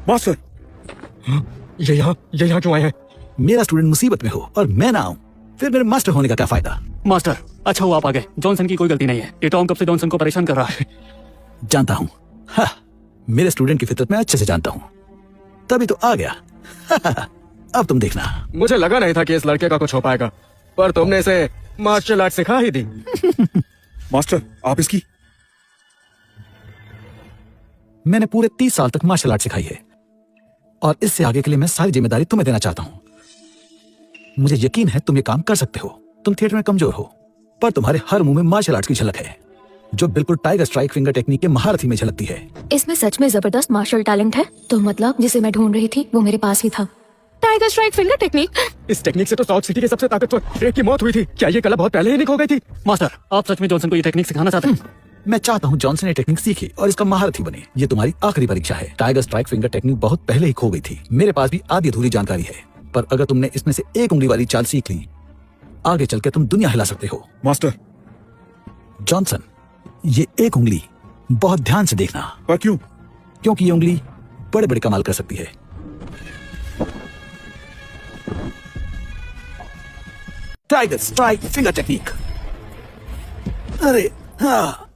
Master, ये यहाँ क्यों आए हैं? मेरा स्टूडेंट मुसीबत में हो और मैं ना आऊं, फिर मेरे मास्टर होने का क्या फायदा? मास्टर, अच्छा हुआ आप आ गए। जॉनसन की कोई गलती नहीं है। ये टॉम कब से जॉनसन को परेशान कर रहा है। जानता हूं। हाँ, मेरे स्टूडेंट की फितरत मैं अच्छे से जानता हूं, तभी तो आ गया। अब तुम देखना। मुझे लगा नहीं था कि इस लड़के का कुछ हो पाएगा, पर तुमने इसे मार्शल आर्ट सिखा ही दी। मास्टर, आप इसकी मैंने पूरे 30 साल तक मार्शल आर्ट सिखाई है और इससे आगे के लिए मैं सारी जिम्मेदारी तुम्हें देना चाहता हूं। मुझे यकीन है तुम ये काम कर सकते हो। तुम थिएटर में कमजोर हो, पर तुम्हारे हर मुंह में मार्शल आर्ट्स की झलक है, जो बिल्कुल टाइगर स्ट्राइक फिंगर टेक्निक के महारथी में झलकती है। इसमें सच में जबरदस्त मार्शल टैलेंट है। तो मतलब जिसे मैं ढूंढ रही थी वो मेरे पास ही था। Tiger strike finger technique. इस टेक्निक से तो साउथ सिटी के सबसे ताकतवर एक की मौत हुई थी। क्या ये कला बहुत पहले ही निक हो गई थी? मास्टर, आप सच में जॉनसन को ये टेक्निक सिखाना चाहते हैं? मैं चाहता हूं जॉनसन ये टेक्निक सीखे और इसका महारथी बने। ये तुम्हारी आखिरी परीक्षा है। टाइगर स्ट्राइक फिंगर टेक्निक बहुत पहले ही खो गई थी। मेरे पास भी आधी अधूरी जानकारी है, पर अगर तुमने इसमें से एक उंगली वाली चाल सीख ली, आगे चल के तुम दुनिया हिला सकते हो। मास्टर। जॉनसन, ये एक उंगली बहुत ध्यान से देखना। पर क्यों? क्योंकि ये उंगली बड़े बड़े कमाल कर सकती है। Tiger strike finger technique. अरे हाँ,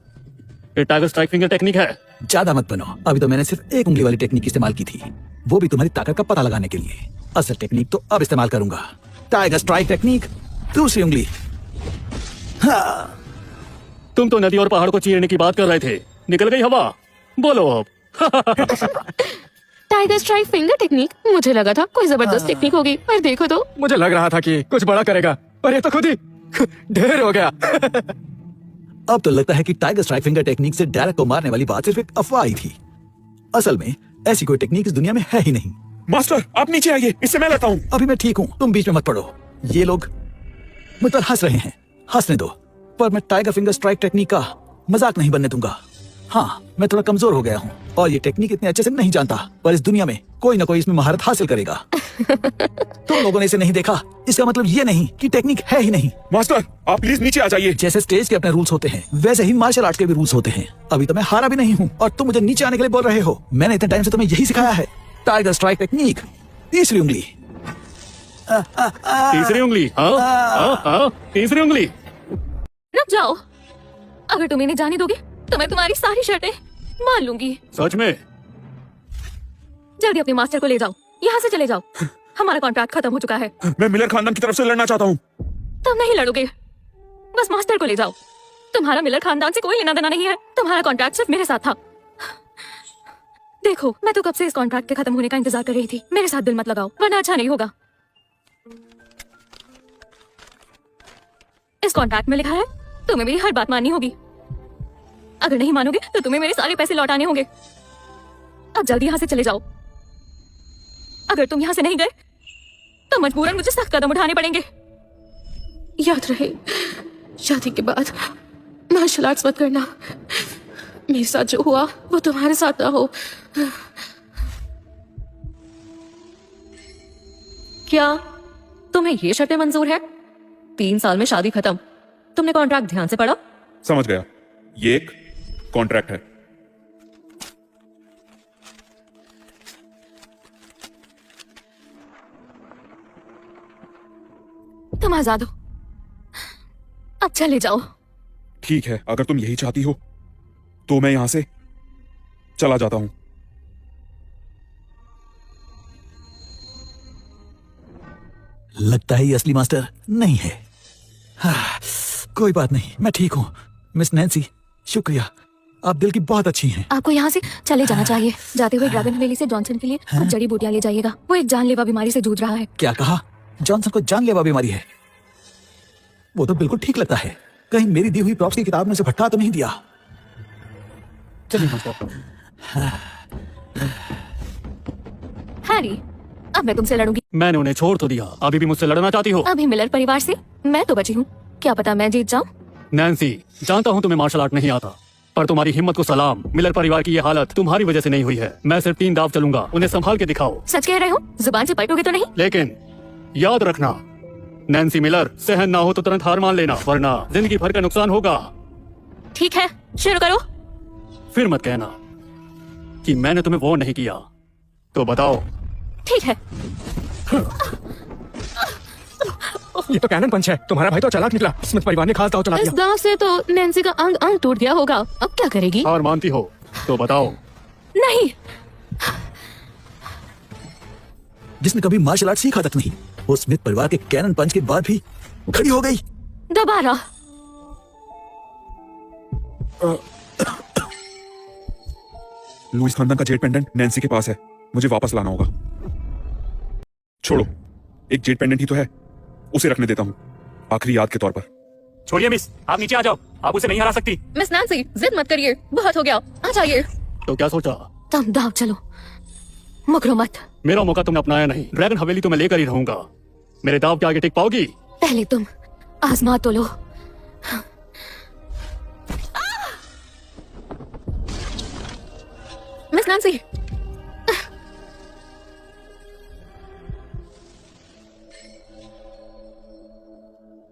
ये टाइगर स्ट्राइक फिंगर टेक्निक है। ज्यादा मत बनो। अभी तो मैंने सिर्फ एक उंगली वाली टेक्निक इस्तेमाल की थी, वो भी तुम्हारी ताकत का पता लगाने के लिए। असल टेक्निक तो अब इस्तेमाल करूंगा। टाइगर स्ट्राइक टेक्निक, दूसरी उंगली। हाँ। तुम तो नदी और पहाड़ को चीरने की बात कर रहे थे, निकल गई हवा। बोलो अब। Tiger strike finger technique. मुझे लगा था कोई जबरदस्त टेक्निक होगी, पर देखो तो। मुझे लग रहा था कि कुछ बड़ा करेगा, पर ये तो खुद ही ढेर हो गया। अब तो लगता है कि टाइगर स्ट्राइक फिंगर टेक्निक से डायरेक्ट को मारने वाली बात सिर्फ एक अफवाह ही थी। असल में ऐसी कोई टेक्निक इस दुनिया में है ही नहीं। मास्टर, आप नीचे आइए, इससे मैं लड़ता हूँ। अभी मैं ठीक हूँ, तुम बीच में मत पड़ो। ये लोग मुझ पर हंस रहे हैं, हंसने दो, पर मैं टाइगर फिंगर स्ट्राइक टेक्निक का मजाक नहीं बनने दूंगा। हाँ, मैं थोड़ा कमजोर हो गया हूँ और ये टेक्निक इतने अच्छे से नहीं जानता, पर इस दुनिया में कोई ना कोई इसमें महारत हासिल करेगा। तुम लोगों ने इसे नहीं देखा, इसका मतलब ये नहीं कि टेक्निक है ही नहीं। मास्टर, आप प्लीज नीचे आ जाइए। जैसे स्टेज के अपने रूल्स होते हैं, वैसे ही मार्शल आर्ट के भी रूल्स होते हैं। अभी तो मैं हारा भी नहीं हूँ और तुम मुझे नीचे आने के लिए बोल रहे हो। मैंने इतने टाइम से तुम्हें यही सिखाया है। टाइगर स्ट्राइक टेक्निक, तीसरी उंगली। तीसरी उंगली। हाँ, तीसरी उंगली। रुक जाओ। अगर तुम इन्हें जाने दोगे तो मैं तुम्हारी सारी शर्तें मान लूंगी। सच में? जल्दी अपने मास्टर को ले जाओ, यहाँ से चले जाओ। हमारा कॉन्ट्रैक्ट खत्म हो चुका है। मैं मिलर खानदान की तरफ से लड़ना चाहता हूँ। तुम नहीं लड़ोगे, बस मास्टर को ले जाओ। तुम्हारा मिलर खानदान से कोई लेना देना नहीं है। तुम्हारा कॉन्ट्रैक्ट सिर्फ मेरे साथ था। देखो, मैं तो कब से इस कॉन्ट्रैक्ट के खत्म होने का इंतजार कर रही थी। मेरे साथ दिल मत लगाओ, वरना अच्छा नहीं होगा। इस कॉन्ट्रैक्ट में लिखा है तुम्हें मेरी हर बात माननी होगी। अगर नहीं मानोगे तो तुम्हें मेरे सारे पैसे लौटाने होंगे। अब जल्दी यहाँ से चले जाओ। अगर तुम यहाँ से नहीं गए तो मजबूरन मुझे सख्त कदम उठाने पड़ेंगे। याद रहे, शादी के बाद मार्शल आर्ट्स मत करना। मेरे साथ जो हुआ वो तुम्हारे साथ ना हो। क्या तुम्हें ये शर्तें मंजूर है? 3 साल में शादी खत्म। तुमने कॉन्ट्रैक्ट ध्यान से पढ़ा? समझ गया, ये एक कॉन्ट्रैक्ट है। तुम आजाद हो, अब चले जाओ। ठीक है, अगर तुम यही चाहती हो तो मैं यहां से चला जाता हूं। लगता है ये असली मास्टर नहीं है। हाँ, कोई बात नहीं, मैं ठीक हूँ। मिस नैन्सी, शुक्रिया, आप दिल की बहुत अच्छी हैं। आपको यहाँ से चले जाना चाहिए। जाते हुए ड्रैगन हवेली से जॉनसन के लिए कुछ जड़ी बूटियां ले जाइएगा। वो एक जानलेवा बीमारी से जूझ रहा है। क्या कहा? जॉनसन को जानलेवा बीमारी है? वो तो बिल्कुल ठीक लगता है। कहीं मेरी दी हुई प्रॉप्स की किताब में से भट्टा तो नहीं दिया? चलिए। हैरी, अब मैं तुमसे लड़ूंगी। मैंने उन्हें छोड़ तो दिया, अभी भी मुझसे लड़ना चाहती हो? अभी मिलर परिवार से मैं तो बची हूँ, क्या पता मैं जीत जाऊँ। नैन्सी, जानता हूँ तुम्हें मार्शल आर्ट नहीं आता, पर तुम्हारी हिम्मत को सलाम। मिलर परिवार की ये हालत तुम्हारी वजह से नहीं हुई है। मैं सिर्फ 3 दाव चलूंगा, उन्हें संभाल के दिखाओ। सच कह रहे हो? जुबान से पलटोगे तो नहीं? लेकिन याद रखना, नैन्सी मिलर, सहन ना हो तो तुरंत हार मान लेना, वरना जिंदगी भर का नुकसान होगा। ठीक है, शुरू करो। फिर मत कहना। कि मैंने तुम्हें वो नहीं किया। तो बताओ। ठीक है, ये तो कैनन पंच है। तुम्हारा भाई तो चालाक निकला। स्मिथ परिवार ने खास दांव चला इस दिया। दांव से तो नैन्सी का अंग अंग टूट गया होगा। अब क्या करेगी? हार मानती हो तो बताओ। नहीं, जिसने कभी मार्शल आर्ट सीखा तक नहीं, वो स्मिथ परिवार के कैनन पंच के बाद भी खड़ी हो गई। दोबारा। लुइस खानदान का जेड पेंडेंट नैन्सी के पास है, मुझे वापस लाना होगा। छोड़ो, एक जेड पेंडेंट ही तो है, उसे रखने देता हूँ आखिरी याद के तौर पर। छोड़िए मिस, आप नीचे आ जाओ। आप उसे नहीं हरा सकती। मिस नैन्सी, जिद मत करिए, बहुत हो गया, आ जाइए। तो क्या सोचा? तुम दाव चलो, मुकरो मत। मेरा मौका तुमने अपनाया नहीं। ड्रैगन हवेली तो मैं लेकर ही रहूंगा। मेरे दाव के आगे टिक पाओगी? पहले तुम आजमा तो लो। मिस नैन्सी,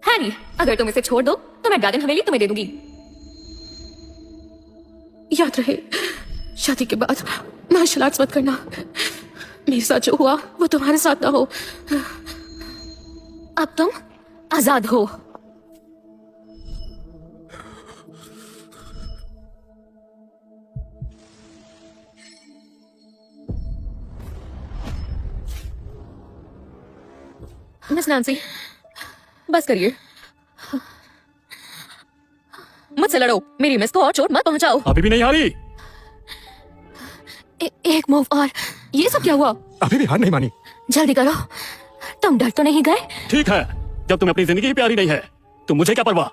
हैरी, अगर तुम इसे छोड़ दो तो मैं ड्रैगन हवेली तुम्हें दे दूंगी। याद रहे, शादी के बाद मार्शल आर्ट्स मत करना। मेरे साथ जो हुआ वो तुम्हारे साथ ना हो। अब तुम आजाद हो। मिस नैन्सी, बस करिए, मुझसे लड़ो। मेरी मिस को और चोट मत पहुंचाओ। अभी भी नहीं हारी? एक मूव और। ये सब क्या हुआ? अभी भी हार नहीं मानी। जल्दी करो, तुम डर तो नहीं गए? ठीक है, जब तुम्हें अपनी जिंदगी ही प्यारी नहीं है तो मुझे क्या परवाह।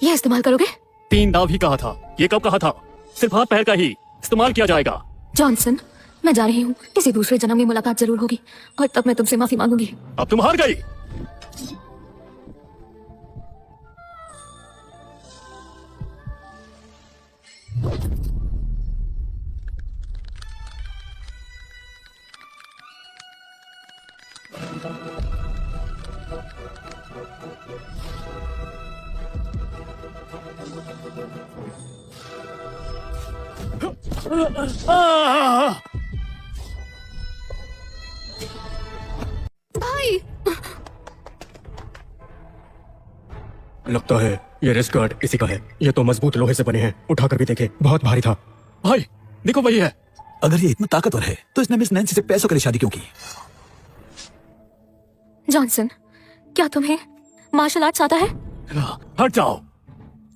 ये इस्तेमाल करोगे? 3 दाव ही कहा था। ये कब कहा था? सिर्फ हाथ पैर का ही इस्तेमाल किया जाएगा। जॉनसन, मैं जा रही हूँ। किसी दूसरे जन्म में मुलाकात जरूर होगी और तब मैं तुमसे माफी मांगूंगी। अब तुम हार गई। भाई, लगता है ये रिस्ट गार्ड इसी का है। ये तो मजबूत लोहे से बने हैं। उठाकर भी देखे, बहुत भारी था। भाई देखो, वही है। अगर ये इतना ताकतवर है तो इसने मिस नैन्सी से पैसों के लिए शादी क्यों की? जॉनसन, क्या तुम्हें मार्शल आर्ट्स आता है? हट जाओ,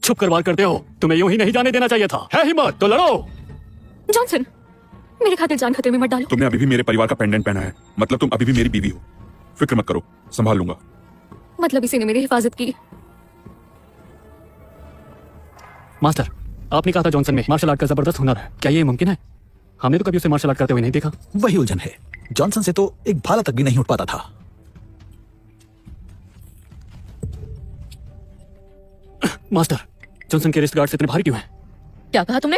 छुप कर वार करते हो। तुम्हें यूं ही नहीं जाने देना चाहिए था। है हिम्मत तो लड़ो। जॉनसन, मेरे खातिर जान खतरे में मत डालो। तुमने अभी भी मेरे परिवार का पेंडेंट पहना है, मतलब तुम अभी भी मेरी बीवी हो। फिक्र मत करो, संभाल लूंगा। मतलब इसी ने मेरी हिफाजत की। मास्टर, आपने कहा था जॉनसन में मार्शल आर्ट का जबरदस्त हुनर है। क्या ये मुमकिन है? हमने तो कभी उसे मार्शल आर्ट करते हुए नहीं देखा। वही उलझन है। जॉनसन से तो एक भाला तक भी नहीं उठ पाता था। मास्टर, जॉनसन के रिस्ट गार्ड इतने भारी क्यों हैं? क्या कहा तुमने?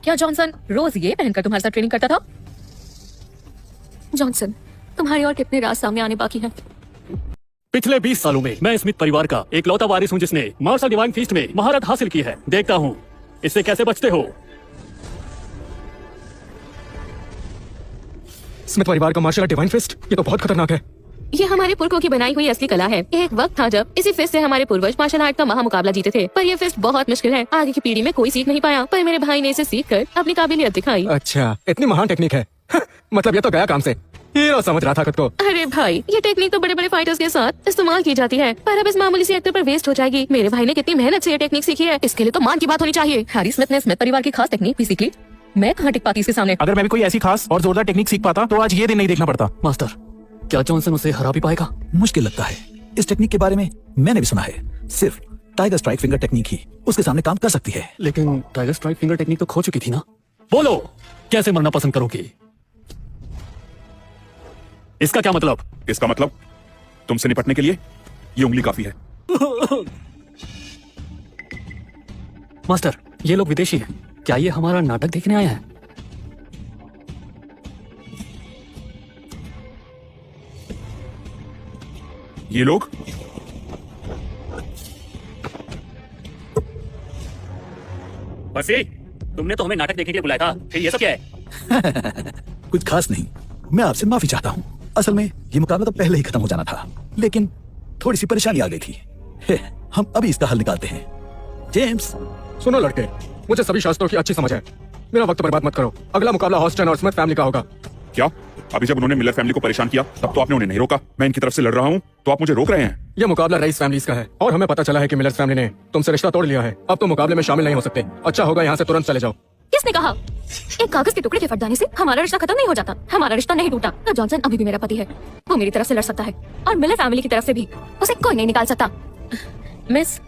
क्या जॉनसन रोज ये पहनकर तुम्हारे साथ ट्रेनिंग करता था? जॉनसन, तुम्हारे और कितने राज सामने आने बाकी हैं? पिछले 20 सालों में मैं स्मिथ परिवार का एक लौता वारिस हूँ जिसने मार्शल डिवाइन फीस्ट में महारत हासिल की है। देखता हूँ इससे कैसे बचते हो। स्मिथ परिवार का मार्शल आर्ट डिवाइन फिस्ट, ये तो बहुत खतरनाक है। ये हमारे पुरखों की बनाई हुई असली कला है। एक वक्त था जब इसी फिस्ट से हमारे पूर्वज मार्शल आर्ट का महामुकाबला जीते थे, पर ये फिस्ट बहुत मुश्किल है। आगे की पीढ़ी में कोई सीख नहीं पाया, पर मेरे भाई ने इसे सीख कर अपनी काबिलियत दिखाई। अच्छा, इतनी महान टेक्निक है। मतलब ये तो गया काम से। हीरो समझ रहा था खुद को। अरे भाई, ये टेक्निक तो बड़े बड़े फाइटर्स के साथ इस्तेमाल की जाती है, पर अब इस मामूली सी एक्टर पर वेस्ट हो जाएगी। मेरे भाई ने कितनी मेहनत से ये टेक्निक सीखी है, इसके लिए तो मान की बात होनी चाहिए। हैरी स्मिथ ने स्मिथ परिवार की खास टेक्निक भी सीख ली। मैं कहाँ टिक पाती इसके सामने। अगर मैं भी कोई ऐसी खास और जोरदार टेक्निक सीख पाता तो आज ये दिन नहीं देखना पड़ता। मास्टर, क्या जॉनसन उसे हरा भी पाएगा? मुश्किल लगता है। इस टेक्निक के बारे में मैंने भी सुना है। सिर्फ टाइगर स्ट्राइक फिंगर टेक्निक ही उसके सामने काम कर सकती है। लेकिन टाइगर स्ट्राइक फिंगर टेक्निक तो खो चुकी थी ना। बोलो, कैसे मरना पसंद करोगी? इसका क्या मतलब? इसका मतलब तुमसे निपटने के लिए ये उंगली काफी है। मास्टर, ये लोग विदेशी हैं। क्या ये हमारा नाटक देखने आए हैं? ये लोग बसी, तुमने तो हमें नाटक देखने के लिए बुलाया था, फिर ये सब क्या है? कुछ खास नहीं, मैं आपसे माफी चाहता हूँ। असल में ये मुकाबला तो पहले ही खत्म हो जाना था, लेकिन थोड़ी सी परेशानी आ गई थी। हम अभी इसका हल निकालते हैं। जेम्स, सुनो लड़के, मुझे सभी शास्त्रों की अच्छी समझ है। मेरा वक्त बर्बाद मत करो। अगला मुकाबला हॉस्टन और स्मिथ फैमिली का होगा। क्या? अभी जब उन्होंने मिलर फैमिली को परेशान किया तब तो आपने उन्हें नहीं रोका। मैं इनकी तरफ से लड़ रहा हूँ तो आप मुझे रोक रहे हैं। यह मुकाबला रईस फैमिलीज का है और हमें पता चला है कि मिलर्स फैमिली ने तुमसे रिश्ता तोड़ लिया है। अब तुम मुकाबले में शामिल नहीं हो सकते। अच्छा होगा यहाँ से तुरंत चले जाओ। किसने कहा? एक कागज के टुकड़े के फट जाने से हमारा रिश्ता खत्म नहीं हो जाता। हमारा रिश्ता नहीं टूटा। तो जॉनसन अभी भी मेरा पति है। वो मेरी तरफ से लड़ सकता है और मिलर फैमिली की तरफ से भी। उसे कोई नहीं निकाल सकता। मिस,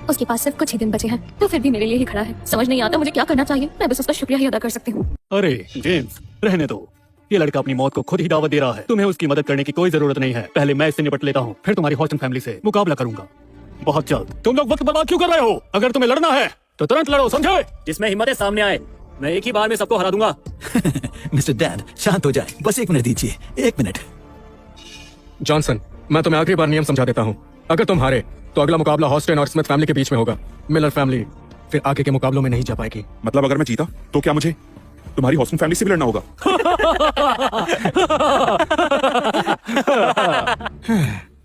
उसके पास सिर्फ कुछ ही दिन बचे हैं, तो फिर भी मेरे लिए ही खड़ा है। समझ नहीं आता मुझे क्या करना चाहिए। मैं बस उसका शुक्रिया ही अदा कर सकती हूँ। अरे जेम्स, रहने दो। ये लड़का अपनी मौत को खुद ही दावत दे रहा है। तुम्हें उसकी मदद करने की कोई जरूरत नहीं है। पहले मैं इससे निपट लेता हूँ, फिर तुम्हारी हॉस्टन फैमिली से मुकाबला करूंगा बहुत जल्द। तुम लोग वक्त बर्बाद क्यों कर रहे हो? अगर तुम्हें लड़ना है तो तुरंत लड़ो, समझे? जिसमें हिम्मत है सामने आए। मैं एक ही बार में सबको हरा दूंगा। मिस्टर डैड, शांत हो जाए। बस 1 मिनट दीजिए, 1 मिनट। जॉनसन, मैं तुम्हें आखिरी बार नियम समझा देता हूँ। अगर तुम हारे तो अगला मुकाबला हॉस्टन और स्मिथ फैमिली के बीच में होगा। मिलर फैमिली फिर आगे के मुकाबलों में नहीं जा पाएगी। मतलब अगर मैं जीता तो क्या मुझे तुम्हारी हॉस्टन फैमिली से भी लड़ना होगा?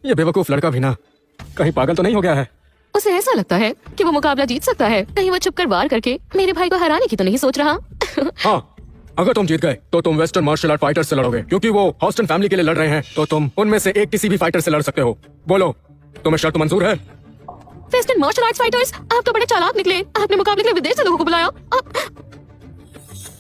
ये बेवकूफ लड़का भी ना कहीं पागल तो नहीं हो गया है? उसे ऐसा लगता है कि वो मुकाबला जीत सकता है। कहीं वो छुपकर वार करके मेरे भाई को हराने की तो नहीं सोच रहा। हाँ, अगर तुम जीत गए तो तुम वेस्टर्न मार्शल आर्ट फाइटर से लड़ोगे, क्योंकि वो हॉस्टन फैमिली के लिए लड़ रहे हैं। तो तुम उनमें से एक किसी भी फाइटर से लड़ सकते हो। बोलो, तुम्हें शर्त मंजूर है? वेस्टर्न मार्शल आर्ट्स फाइटर्स, आप तो बड़े चालाक निकले। आपने मुकाबले के लिए विदेश से लोगों को बुलाया।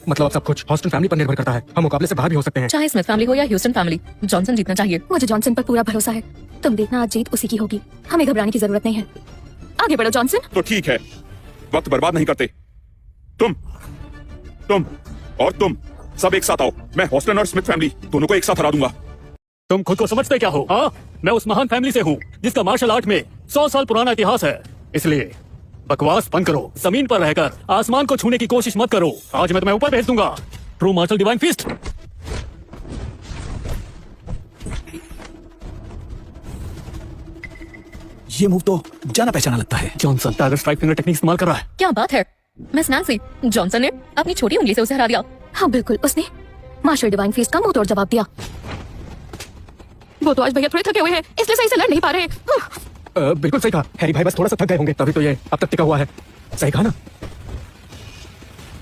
मतलब अब सब कुछ हॉस्टन फैमिली पर निर्भर करता है। हम मुकाबले से बाहर भी हो सकते हैं। चाहे स्मिथ फैमिली हो या ह्यूस्टन फैमिली, जॉनसन जीतना चाहिए। मुझे जॉनसन पर पूरा भरोसा है। तुम देखना, आज जीत उसी की होगी। हमें घबराने की जरूरत नहीं है। आगे बढ़ो जॉनसन। तो ठीक है, वक्त बर्बाद नहीं करते। तुम और तुम सब एक साथ आओ। मैं हॉस्टन और स्मिथ फैमिली दोनों को एक साथ हरा दूंगा। तुम खुद को समझते क्या हो? हाँ, मैं उस महान फैमिली से हूँ जिसका मार्शल आर्ट में 100 साल पुराना इतिहास है। इसलिए बकवास बंद करो। जमीन पर रहकर आसमान को छूने की कोशिश मत करो। आज मैं तुम्हें ऊपर भेज दूंगा। True martial divine fist. ये मूव तो जाना पहचाना लगता है। Johnson tiger strike finger technique इस्तेमाल कर रहा है। क्या बात है मिस नैंसी, जॉनसन ने अपनी छोटी उंगली से उसे हरा दिया। हाँ बिल्कुल, उसने मार्शल डिवाइन फीस्ट का मुंह तोड़ जवाब दिया। वो तो आज भैया थोड़े थके हुए हैं, इसलिए सही से लड़ नहीं पा रहे। बिल्कुल सही कहा हैरी भाई, बस थोड़ा सा थक गए होंगे तभी तो ये अब तक टिका हुआ है। सही कहा ना?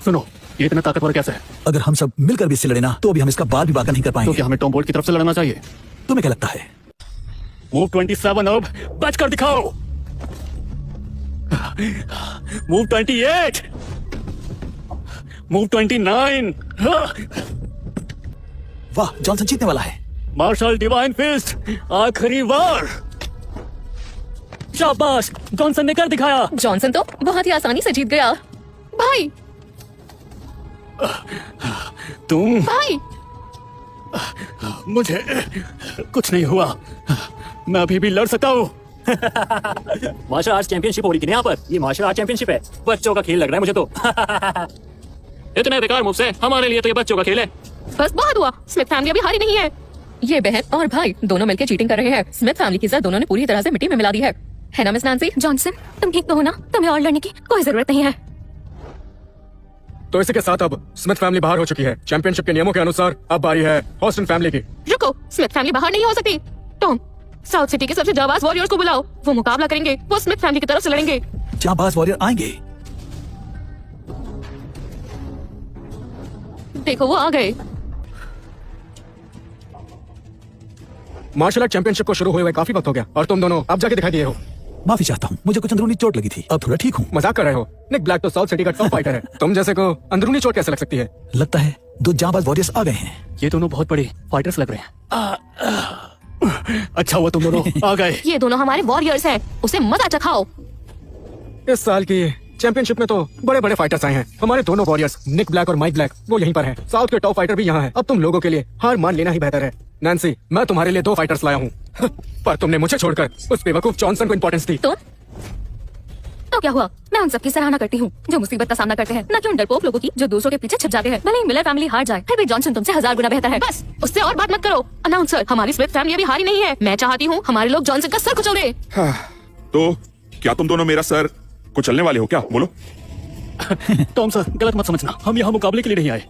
सुनो, ये इतना ताकतवर कैसे है? अगर हम सब मिलकर भी इससे लड़े ना तो भी हम इसका बाल भी बाका नहीं कर तो पाएंगे। क्या हमें टॉम बोल्ट की तरफ से लड़ना चाहिए? तुम्हें क्या लगता है? मूव 27 अब बच कर दिखाओ। Move 28, move 29। वाह, जॉनसन जीतने वाला है। मार्शल डिवाइन फिस्ट, आखिरी वार। शाबाश, जॉनसन ने कर दिखाया। जॉनसन तो बहुत ही आसानी से जीत गया। भाई तुम भाई मुझे कुछ नहीं हुआ, मैं अभी भी लड़ सकता हूँ। मार्शल आर्ट्स चैंपियनशिप हो रही थी ना यहाँ पर। ये मार्शल आर्ट चैंपियनशिप है, बच्चों का खेल लग रहा है मुझे तो। इतने बेकार मुझसे, हमारे लिए तो ये बच्चों का खेल है। बस बहुत हुआ, स्मिथ फैमिली अभी हारी नहीं है। ये बहन और भाई दोनों मिलकर चीटिंग कर रहे हैं। स्मिथ फैमिली की इज्जत दोनों ने पूरी तरह से मिट्टी में मिला दी है ना मिस नैंसी? जॉनसन, तुम ठीक तो हो ना? तुम्हें और लड़ने की कोई जरूरत नहीं है। तो इसी के साथ अब स्मिथ फैमिली बाहर हो चुकी है। चैंपियनशिप के नियमों के अनुसार अब बारी है हॉस्टन फैमिली की। रुको, स्मिथ फैमिली बाहर नहीं हो सकती। टॉम, साउथ सिटी के सबसे जाबाज वॉरियर्स को बुलाओ। वो मुकाबला करेंगे। वो स्मिथ फैमिली की तरफ से लड़ेंगे। जाबाज वॉरियर आएंगे। देखो वो आ गए। मार्शल आर्ट चैंपियनशिप को शुरू हुए हुए काफी वक्त हो गया और तुम दोनों अब जाके दिखाई दिए हो। माफी चाहता हूँ, मुझे कुछ अंदरूनी चोट लगी थी। अब थोड़ा ठीक हूँ। मजाक कर रहे हो? निक ब्लैक तो साउथ सिटी का टॉप फाइटर है। तुम जैसे को अंदरूनी चोट कैसे लग सकती है? लगता है 2 जाबाज वॉरियर्स आ गए हैं। ये दोनों बहुत बड़े फाइटर्स लग रहे हैं। अच्छा हुआ तुम दोनों आ गए। ये दोनों हमारे वॉरियर्स हैं, उसे मजा चखाओ। इस साल की चैंपियनशिप में तो बड़े बड़े फाइटर्स आए हैं। हमारे दोनों वॉरियर्स निक ब्लैक और माइक ब्लैक वो यहीं पर हैं। साउथ के टॉप फाइटर भी यहाँ हैं। अब तुम लोगों के लिए हार मान लेना ही बेहतर है। नैंसी, मैं तुम्हारे लिए 2 फाइटर्स लाया हूँ, पर तुमने मुझे छोड़कर उस बेवकूफ जॉनसन को इंपॉर्टेंस दी। तो क्या हुआ? मैं उन सबकी सराहना करती हूँ जो मुसीबत का सामना करते हैं, न कि उन डरपोक लोगों की जो दूसरों के पीछे छिप जाते हैं। भले ही मिलर फैमिली हार जाए, फिर भी जॉनसन तुमसे 1000 गुना बेहतर है। बस उससे और बात मत करो। अनाउंसर, हमारी स्मिथ फैमिली अभी हारी नहीं है। मैं चाहती हूँ हमारे लोग जॉनसन का सर कुचल दे। तो क्या तुम दोनों मेरा सर कुचलने वाले हो क्या? बोलो। टॉम सर, गलत मत समझना, हम यहाँ मुकाबले के लिए नहीं आए।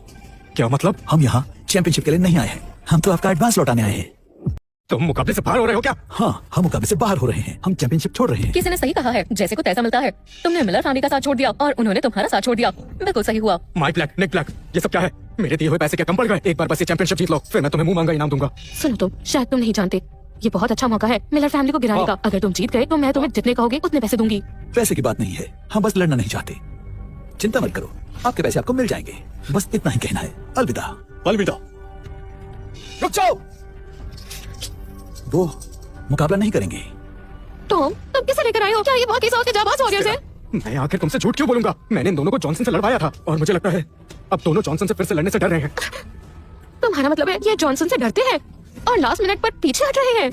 क्या मतलब? हम यहाँ चैंपियनशिप के लिए नहीं आए हैं, हम तो आपका एडवांस लौटाने आए हैं। तुम मुकाबले से बाहर हो रहे हो क्या? हाँ, हम मुकाबले से बाहर हो रहे हैं, हम चैंपियनशिप छोड़ रहे हैं। किसी ने सही कहा है, जैसे को तैसा मिलता है। तुमने मिलर फैमिली का साथ छोड़ दिया और उन्होंने तुम्हारा साथ छोड़ दिया। बिल्कुल सही हुआ। माइक ब्लैक, निक ब्लैक, ये सब क्या है? मेरे दिए हुए पैसे क्या कम पड़ गए? एक बार बस ये चैंपियनशिप जीत लो, फिर मैं तुम्हें मुंह मांगा इनाम दूंगा। सुनो तुम, शायद तुम नहीं जानते, ये बहुत अच्छा मौका है मिलर फैमिली को गिराने का। अगर तुम जीत गए तो मैं तुम्हें जितने कहोगे उतने पैसे दूंगी। पैसे की बात नहीं है, हम बस लड़ना नहीं चाहते। चिंता मत करो, आपके पैसे आपको मिल जाएंगे, बस इतना ही कहना है। अलविदा। अलविदा। रुक जाओ, वो मुकाबला नहीं करेंगे। टॉम, तुम किसे लेकर आए हो? क्या ये बाकी साउथ के जाबाज वॉरियर्स हैं? मैं आखिर तुमसे झूठ क्यों बोलूंगा? मैंने इन दोनों को जॉनसन से लड़वाया था और मुझे लगता है अब दोनों जॉनसन से फिर से लड़ने से डर रहे हैं। तुम्हारा मतलब है ये जॉनसन से डरते हैं और लास्ट मिनट पर पीछे हट रहे हैं?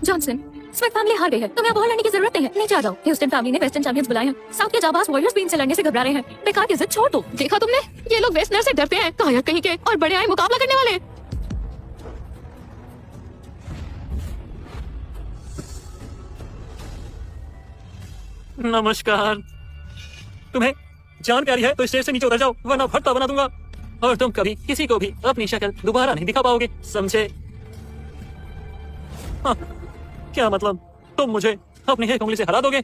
जॉनसन, स्मिथ फैमिली हार गई है, तुम्हें अब और लड़ने की जरूरत नहीं है। नीचे आ जाओ। ह्यूस्टन फैमिली ने वेस्टर्न चैंपियंस बुलाए हैं। साउथ के जाबाज वॉरियर्स भी इनसे लड़ने से घबरा रहे हैं। बेकार की जिद छोड़ दो। देखा तुमने, ये लोग वेस्टर्नर से डरते हैं, कायर कहीं के, और बड़े आए मुकाबला करने वाले। नमस्कार। तुम्हें जान प्यारी है तो स्टेज से नीचे उतर जाओ, वरना भट्टा बना दूंगा और तुम कभी किसी को भी अपनी शक्ल दोबारा नहीं दिखा पाओगे, समझे? हाँ, क्या मतलब? तुम मुझे अपनी एक उंगली से हरा दोगे?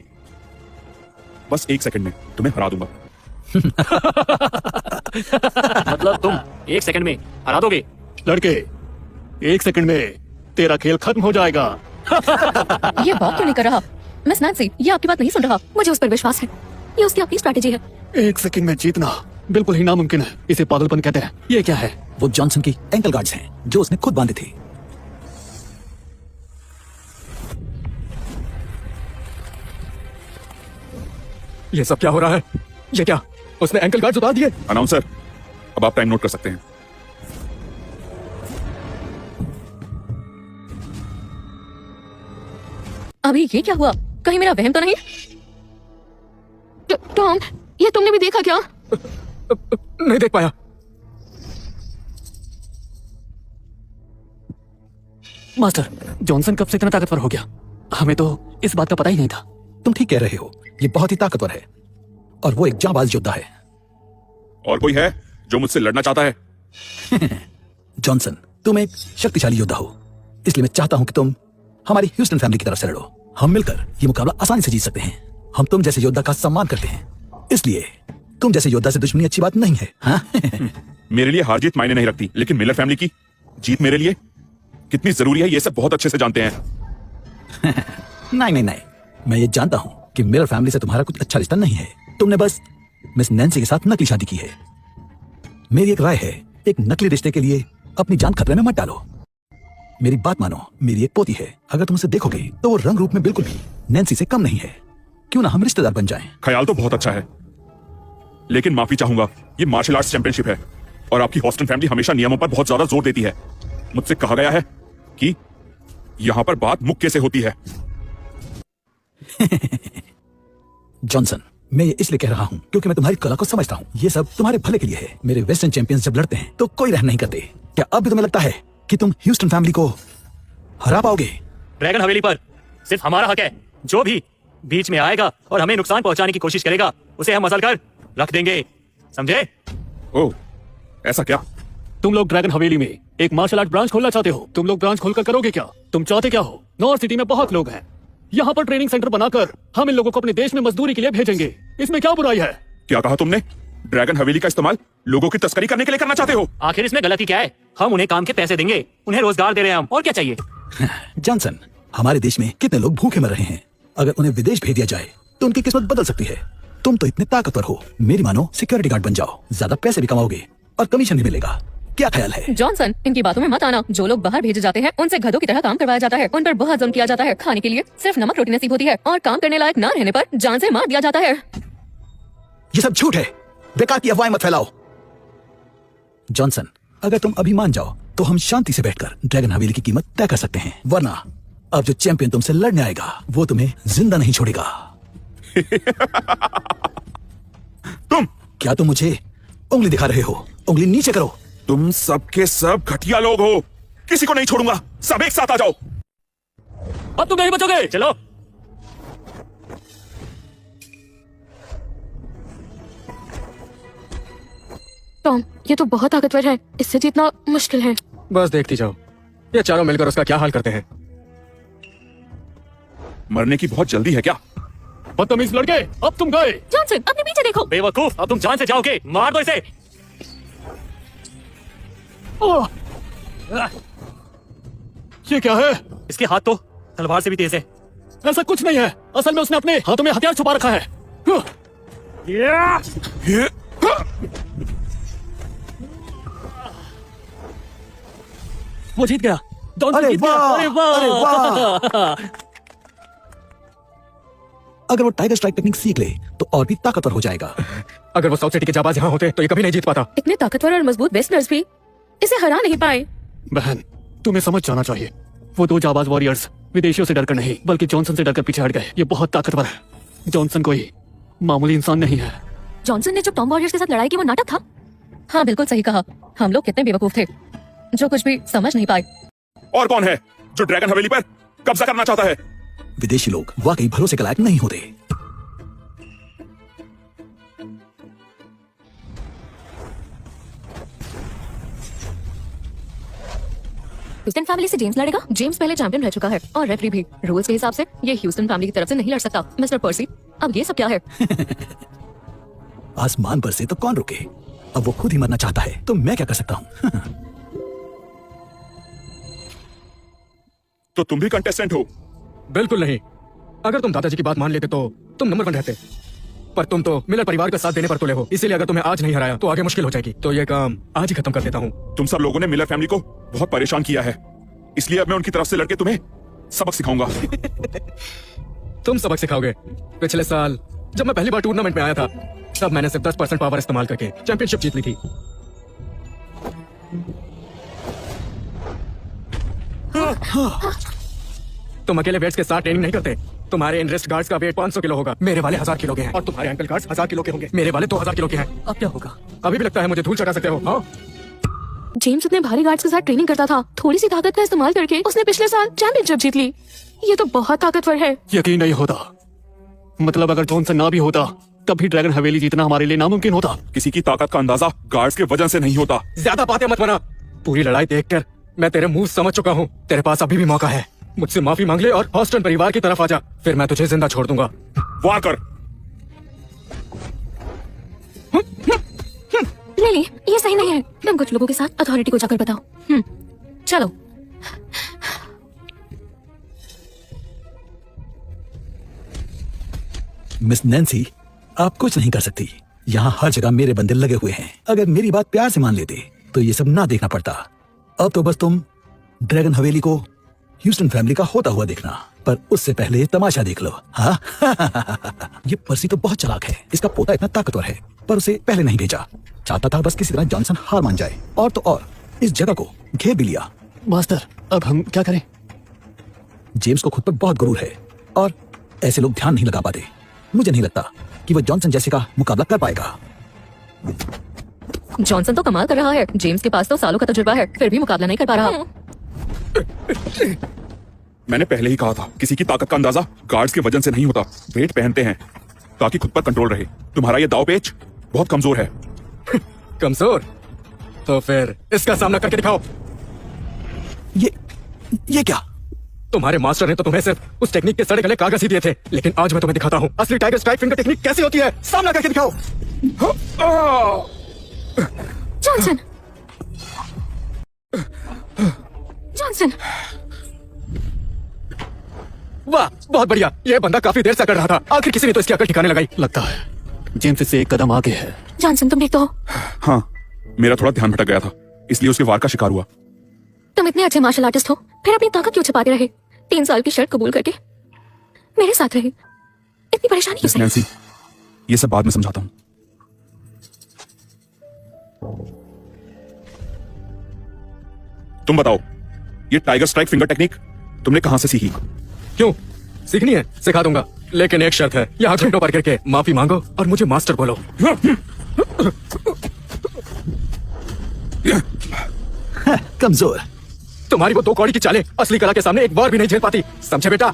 बस 1 सेकंड में तुम्हें हरा दूंगा। मतलब तुम 1 सेकंड में हरा दोगे? लड़के, 1 सेकंड में तेरा खेल खत्म हो जाएगा। ये बात क्यों नहीं कर रहा? मिस नैंसी, ये आपकी बात नहीं सुन रहा। मुझे उस पर विश्वास है, ये उसकी अपनी स्ट्रैटेजी है। 1 सेकंड में जीतना बिल्कुल ही नामुमकिन है, इसे पागलपन कहते हैं। ये क्या है? वो जॉनसन की एंकल गार्ड्स हैं, जो उसने खुद बांधे थे। ये सब क्या हो रहा है? ये क्या, उसने एंकल गार्ड्स उतार दिए? अनाउंसर, अब आप टाइम नोट कर सकते हैं। अभी ये क्या हुआ? कहीं मेरा वहम तो नहीं? टॉम, ये तुमने भी देखा क्या? नहीं देख पाया। मास्टर, जॉनसन कब से इतना ताकतवर हो गया? हमें तो इस बात का पता ही नहीं था। तुम ठीक कह रहे हो, ये बहुत ही ताकतवर है और वो एक जांबाज योद्धा है। और कोई है जो मुझसे लड़ना चाहता है? जॉनसन, तुम एक शक्तिशाली योद्धा हो, इसलिए मैं चाहता हूं कि तुम हमारी ह्यूस्टन फैमिली की तरफ से लड़ो। हम मिलकर ये मुकाबला आसानी से जीत सकते हैं। हम तुम जैसे योद्धा का सम्मान करते हैं, इसलिए तुम जैसे योद्धा से दुश्मनी अच्छी बात नहीं है। हाँ? मेरे लिए हार जीत मायने नहीं रखती, लेकिन मिलर फैमिली की जीत मेरे लिए कितनी जरूरी है ये सब बहुत अच्छे से जानते हैं। नहीं नहीं नहीं, मैं ये जानता हूं कि मिलर फैमिली से तुम्हारा कुछ अच्छा रिश्ता नहीं है। तुमने बस मिस नैंसी के साथ नकली शादी की है। मेरी एक राय है, एक नकली रिश्ते के लिए अपनी जान खतरे में मत डालो। मेरी बात मानो, मेरी एक पोती है, अगर तुम उसे देखोगे तो वो रंग रूप में बिल्कुल भी नैंसी से कम नहीं है। क्यों ना हम रिश्तेदार बन जाएं? ख्याल तो बहुत अच्छा है, लेकिन माफी चाहूंगा, ये मार्शल आर्ट्स चैंपियनशिप है और आपकी हॉस्टन फैमिली हमेशा नियमों पर बहुत ज्यादा जोर देती है। मुझसे कहा गया है कि यहां पर बात मुक्के से होती है। जॉनसन, मैं ये इसलिए कह रहा हूं क्योंकि मैं तुम्हारी कला को समझता हूं। ये सब तुम्हारे भले के लिए है। मेरे वेस्टर्न चैंपियंस जब लड़ते हैं तो कोई रहम नहीं करते। क्या अब भी तुम्हें लगता है कि तुम ह्यूस्टन फैमिली को हरा पाओगे? ड्रैगन हवेली पर सिर्फ हमारा हक है। जो भी बीच में आएगा और हमें नुकसान पहुंचाने की कोशिश करेगा, उसे हम मसल कर रख देंगे, समझे? ओह, ऐसा क्या? तुम लोग ड्रैगन हवेली में एक मार्शल आर्ट ब्रांच खोलना चाहते हो। तुम लोग ब्रांच खोलकर करोगे क्या? तुम चाहते क्या हो? नॉर्थ सिटी में बहुत लोग हैं, यहाँ पर ट्रेनिंग सेंटर बनाकर हम इन लोगों को अपने देश में मजदूरी के लिए भेजेंगे। इसमें क्या बुराई है? क्या कहा तुमने? ड्रैगन हवेली का इस्तेमाल लोगों की तस्करी करने के लिए करना चाहते हो? आखिर इसमें गलती क्या है? हम उन्हें काम के पैसे देंगे, उन्हें रोजगार दे रहे हैं हम, और क्या चाहिए? जॉनसन, हमारे देश में कितने लोग भूखे मर रहे हैं। अगर उन्हें विदेश भेज दिया जाए तो उनकी किस्मत बदल सकती है। तुम तो इतने ताकतवर हो, मेरी मानो सिक्योरिटी गार्ड बन जाओ, ज्यादा पैसे भी कमाओगे और कमीशन भी मिलेगा। क्या ख्याल है? जॉनसन, इनकी बातों में मत आना। जो लोग बाहर भेजे जाते हैं उनसे गधों की तरह काम करवाया जाता है, उन पर बहुत जुल्म किया जाता है। खाने के लिए सिर्फ नमक रोटी नसीब होती है और काम करने लायक ना रहने पर जान से मार दिया जाता है। ये सब झूठ है, बेकार की अफवाहें मत फैलाओ। जॉनसन, अगर तुम अभी मान जाओ तो हम शांति से बैठकर ड्रैगन हवेली की कीमत तय कर सकते हैं, वरना अब जो चैंपियन तुमसे लड़ने आएगा वो तुम्हें जिंदा नहीं छोड़ेगा। क्या तुम मुझे उंगली दिखा रहे हो? उंगली नीचे करो। तुम सब के सब घटिया लोग हो, किसी को नहीं छोड़ूंगा। सब एक साथ आ जाओ। अब तुम नहीं बचोगे, चलो। टॉम, ये तो बहुत ताकतवर है, इससे जीतना मुश्किल है। बस देखती जाओ, ये चारों मिलकर उसका क्या हाल करते हैं। मरने की बहुत जल्दी है क्या? बदतमीज लड़के, अब तुम गए। जॉनसन, अपने पीछे देखो। बेवकूफ, अब तुम जान से जाओगे। मार दो इसे। ओह! ये क्या है? इसके हाथ तो तलवार से भी तेज है। ऐसा कुछ नहीं है, असल में उसने अपने हाथों में हथियार छुपा रखा है। वो जीत गया। जॉनसन अरे जीत गया। वाह! अरे वाह! अरे वाह! अगर वो टाइगर स्ट्राइक टेक्निक सीख ले तो और भी ताकतवर हो जाएगा। अगर वो साउथ सिटी के जाबाज यहाँ होते तो ये कभी नहीं जीत पाता। इतने ताकतवर और मजबूत वेस्टर्नर्स भी इसे हरा नहीं पाए। बहन, तुम्हें समझ जाना चाहिए, वो दो जाबाज वॉरियर्स विदेशियों से डरकर नहीं बल्कि जॉनसन से डरकर पीछे हट गए। ये बहुत ताकतवर है। जॉनसन कोई मामूली इंसान नहीं है। जॉनसन ने जो टॉम वॉरियर्स के साथ लड़ाई की वो नाटक था। हाँ, बिल्कुल सही कहा। हम लोग कितने बेवकूफ थे जो कुछ भी समझ नहीं पाए। और कौन है जो ड्रैगन हवेली पर कब्जा करना चाहता है? विदेशी लोग वाकई भरोसे के लायक नहीं होते। ह्यूस्टन फैमिली से जेम्स लड़ेगा। जेम्स पहले चैंपियन रह चुका है और रेफरी भी। रूल्स के हिसाब से ये ह्यूस्टन फैमिली की तरफ से नहीं लड़ सकता। मिस्टर पर्सी, अब ये सब क्या है? आसमान पर से तो कौन रुके? अब वो खुद ही मरना चाहता है तो मैं क्या कर सकता हूँ? तो तुम भी कंटेस्टेंट हो? बिल्कुल नहीं। अगर तुम दादाजी की बात मान लेते तो तुम नंबर 1 रहते, पर तुम तो मिलर परिवार का साथ देने पर तुले हो। इसीलिए अगर तुम्हें आज नहीं हराया तो आगे मुश्किल हो जाएगी। तो ये काम आज ही खत्म कर देता हूँ। तुम सब लोगों ने मिलर फैमिली को बहुत परेशान किया है, इसलिए अब मैं उनकी तरफ से लड़के तुम्हें सबक सिखाऊंगा। तुम सबक सिखाओगे? पिछले साल जब मैं पहली बार टूर्नामेंट में आया था तब मैंने सिर्फ 10% पावर इस्तेमाल करके चैंपियनशिप जीत ली थी। तुम अकेले वेट्स के साथ ट्रेनिंग नहीं करते। तुम्हारे इन रिस्ट गार्ड्स का वेट 500 किलो होगा, मेरे वाले 1000 किलो के हैं। और तुम्हारे एंकल गार्ड्स 1000 किलो के होंगे, मेरे वाले 2000 किलो के हैं। अब क्या होगा? अभी भी लगता है मुझे धूल चटा सकते हो? हाँ? जेम्स इतने भारी गार्ड्स के साथ ट्रेनिंग करता था, थोड़ी सी ताकत का इस्तेमाल करके उसने पिछले साल चैंपियनशिप जीत ली। ये तो बहुत ताकतवर है। यकीन नहीं होता। मतलब अगर जॉनसन ना भी होता तब भी ड्रैगन हवेली जीतना हमारे लिए नामुमकिन होता। किसी की ताकत का अंदाजा गार्ड्स के वजन से नहीं होता। ज्यादा बातें मत बना। पूरी लड़ाई देखकर मैं तेरे मुंह समझ चुका हूँ। तेरे पास अभी भी मौका है। मुझसे माफी मांग ले और हॉस्टन परिवार की तरफ आ जा, फिर मैं तुझे जिंदा छोड़ दूंगा। वार कर। लिली, ये सही नहीं है। तुम कुछ लोगों के साथ अथॉरिटी को जाकर बताओ। चलो। मिस नैन्सी, आप कुछ नहीं कर सकती। यहाँ हर जगह मेरे बंदे लगे हुए हैं। अगर मेरी बात प्यार से मान लेते तो ये सब ना देखना पड़ता। अब तो बस तुम ड्रैगन हवेली को ह्यूस्टन फैमिली का होता हुआ देखना, पर उससे पहले तमाशा देख लो। हाँ? ये पर्सी तो बहुत चालाक है। इसका पोता इतना ताकतवर है, पर उसे पहले नहीं भेजा। चाहता था बस किसी तरह जॉनसन हार मान जाए। और तो और इस जगह को घेर भी लिया। मास्टर, अब हम क्या करें? जेम्स को खुद पर बहुत गुरूर है और ऐसे लोग ध्यान नहीं लगा पाते। मुझे नहीं लगता कि वो जॉनसन जैसे का मुकाबला कर पाएगा। जॉनसन तो कमाल कर रहा है। जेम्स के पास तो सालों का तजुर्बा है, फिर भी मुकाबला नहीं कर पा रहा। मैंने पहले ही कहा था, किसी की ताकत का अंदाजा गार्ड्स के वजन से नहीं होता। वेट पहनते हैं ताकि खुद पर कंट्रोल रहे। तुम्हारा ये दाव पेच बहुत कमजोर है। कमजोर? तो फिर इसका सामना करके दिखाओ। ये क्या? तुम्हारे मास्टर ने तो तुम्हें सिर्फ उस टेक्निक के सड़े गले कागज ही दिए थे, लेकिन आज मैं तुम्हें दिखाता हूँ असली टाइगर स्ट्राइक फिंगर टेक्निक कैसी होती है। सामना करके दिखाओ। जॉनसन, जॉनसन, वाह, बहुत बढ़िया। ये बंदा काफी देर से कर रहा था, आखिर किसी ने तो इसकी अकल ठिकाने लगाई। लगता है जेम्स से एक कदम आगे है। जॉनसन, तुम ठीक तो हो? हाँ, मेरा थोड़ा ध्यान भटक गया था, इसलिए उसके वार का शिकार हुआ। तुम इतने अच्छे मार्शल आर्टिस्ट हो, फिर अपनी ताकत क्यों छिपाते रहे? 3 साल की शर्त कबूल करके मेरे साथ रहे। इतनी परेशानी क्यों? नैन्सी, ये सब बाद में समझाता हूँ। तुम बताओ, ये टाइगर स्ट्राइक फिंगर टेक्निक तुमने कहां से सीखी? क्यों सीखनी है? सिखा दूंगा, लेकिन एक शर्त है। यहाँ घंटों पर करके माफी मांगो और मुझे मास्टर बोलो। कमजोर। तुम्हारी वो 2 कौड़ी की चालें असली कला के सामने एक बार भी नहीं झेल पाती, समझे बेटा?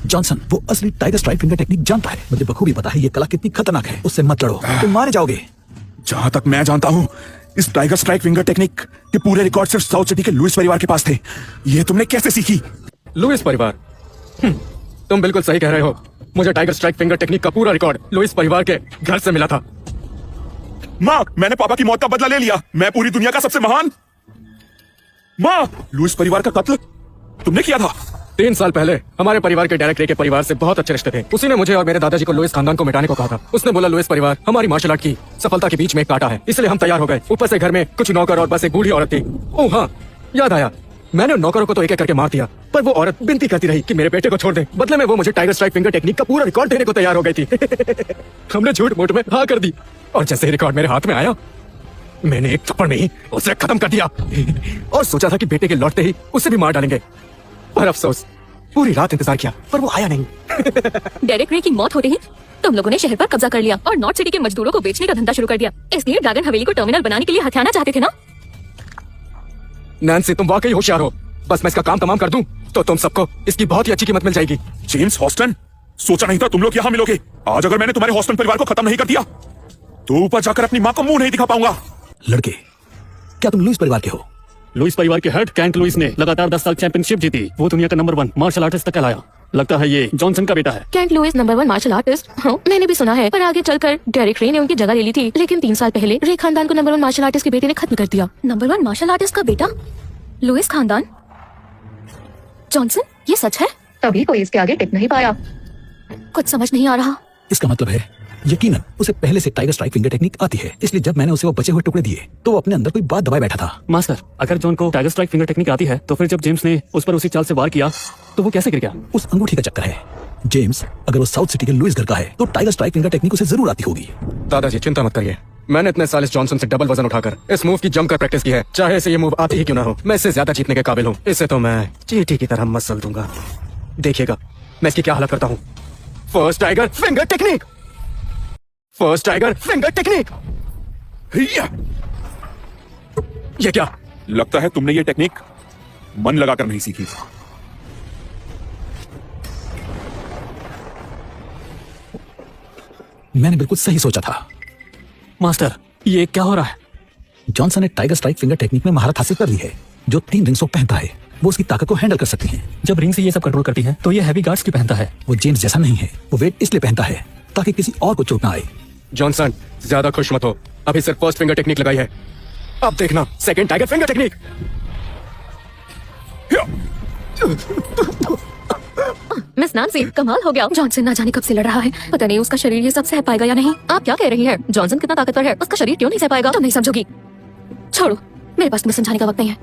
जॉनसन वो असली टाइगर स्ट्राइक फिंगर टेक्निक जानता है। मुझे बखूबी पता है ये कला कितनी खतरनाक है। उससे मत लड़ो, तुम मारे जाओगे। जहां तक मैं जानता हूं, इस टाइगर स्ट्राइक फिंगर टेक्निक के पूरे रिकॉर्ड सिर्फ साउथ सिटी के लुइस परिवार के पास थे। ये तुमने कैसे सीखी? लुइस परिवार? तुम बिल्कुल सही कह रहे हो। मुझे टाइगर स्ट्राइक फिंगर टेक्निक का पूरा रिकॉर्ड लुइस परिवार के घर से मिला था। माँ, मैंने पापा की मौत का बदला ले लिया। मैं पूरी दुनिया का सबसे महान। माँ, लुइस परिवार का कत्ल तुमने किया था? 3 साल पहले हमारे परिवार के डायरेक्टर के परिवार से बहुत अच्छे रिश्ते थे। उसी ने मुझे और मेरे दादाजी को लुइस खानदान को मिटाने को कहा था। उसने बोला लुइस परिवार हमारी मार्शल आर्ट की सफलता के बीच में एक कांटा है, इसलिए हम तैयार हो गए। ऊपर से घर में कुछ नौकर और बस एक बूढ़ी औरत थी। ओह हाँ, याद आया, मैंने उन नौकरों को तो एक एक करके मार दिया, पर वो औरत विनती करती रही कि मेरे बेटे को छोड़ दे। बदले में वो मुझे टाइगर स्ट्राइक फिंगर टेक्निक का पूरा रिकॉर्ड देने को तैयार हो गई थी। हमने झूठ मूठ में हाँ कर दी, और जैसे रिकॉर्ड मेरे हाथ में आया, मैंने एक थप्पड़ में ही उसे खत्म कर दिया और सोचा था कि बेटे के लौटते ही उसे भी मार डालेंगे। पर अफसोस, पूरी रात इंतजार किया पर वो आया नहीं। डेरेक रे की मौत होते ही तुम लोगों ने शहर पर कब्जा कर लिया और नॉर्थ सिटी के मजदूरों को बेचने का धंधा शुरू कर दिया। इसलिए ड्रैगन हवेली को टर्मिनल बनाने के लिए हथियाना चाहते थे ना? नैन्सी, तुम वाकई होशियार हो। बस मैं इसका काम तमाम कर दूं तो तुम सबको इसकी बहुत ही अच्छी कीमत मिल जाएगी। जेम्स हॉस्टन, सोचा नहीं था तुम लोग यहाँ मिलोगे। आज अगर मैंने तुम्हारे हॉस्टन परिवार को खत्म नहीं कर दिया तो ऊपर जाकर अपनी माँ को मुंह नहीं दिखा पाऊंगा। लड़के, क्या तुम लुइस परिवार के हो? लुइस परिवार के हेड कैंट लुइस ने लगातार 10 साल चैंपियनशिप जीती। वो दुनिया का नंबर 1 मार्शल आर्टिस्ट तक कहलाया। लगता है ये जॉनसन का बेटा है। Kent Lewis number 1 martial artist? हाँ, मैंने भी सुना है, पर आगे चलकर डेरिक रे ने उनकी जगह ले ली थी। लेकिन 3 साल पहले रे खानदान को नंबर 1 मार्शल आर्टिस्ट के बेटे ने खत्म कर दिया। नंबर 1 मार्शल आर्टिस्ट का बेटा लुइस खानदान? जॉनसन, ये सच है? तभी कोई इसके आगे टिक नहीं पाया। कुछ समझ नहीं आ रहा। इसका मतलब है यकीनन उसे पहले से टाइगर स्ट्राइक फिंगर टेक्निक आती है, इसलिए जब मैंने उसे वो बचे हुए टुकड़े दिए तो वो अपने अंदर कोई बात दबाए बैठा था। मास्टर, अगर जॉन को टाइगर स्ट्राइक फिंगर टेक्निक आती है तो फिर जब जेम्स ने उस पर उसी चाल से वार किया तो वो कैसे गिर गया? उस अंगूठी का चक्कर है। जेम्स अगर वो साउथ सिटी के लुइस घर का है तो टाइगर स्ट्राइक फिंगर टेक्निक उसे जरूर आती होगी। दादाजी चिंता मत करिए, मैंने इतने साल इस जॉनसन से डबल वजन उठाकर इस मूव की जमकर प्रैक्टिस की है। चाहे इसे ये मूव आती ही क्यों ना हो, मैं इससे ज्यादा जीतने के काबिल हूँ। इसे तो मैं चींटी की तरह मसल दूंगा। देखिएगा मैं इसकी क्या हालत करता हूँ। First tiger finger technique, first tiger finger technique. हिया! ये क्या? लगता है तुमने ये टेक्निक मन लगाकर नहीं सीखी। मैंने बिल्कुल सही सोचा था। मास्टर, ये क्या हो रहा है? जॉनसन ने टाइगर स्ट्राइक फिंगर टेक्निक में महारत हासिल कर ली है। जो 3 रिंग्स वो पहनता है वो उसकी ताकत को हैंडल कर सकती है। जब रिंग से ये सब कंट्रोल करती है तो ये हैवी गार्ड्स क्यों पहनता है? वो जेम्स जैसा नहीं है, वो वेट इसलिए पहनता है ताकि किसी और को चोट ना आए। जॉनसन, ज्यादा खुश मत हो, अभी सिर्फ फर्स्ट फिंगर टेक्निक लगाई है, अब देखना second tiger finger technique. Miss Nancy, कमाल हो गया। जॉनसन ना जाने कब से लड़ रहा है, पता नहीं उसका शरीर ये सब सह पाएगा या नहीं। आप क्या कह रही है? जॉनसन कितना ताकतवर है, उसका शरीर क्यों नहीं सह पाएगा? तुम नहीं समझोगी। छोड़ो, मेरे पास तुम्हें समझाने का वक्त नहीं है।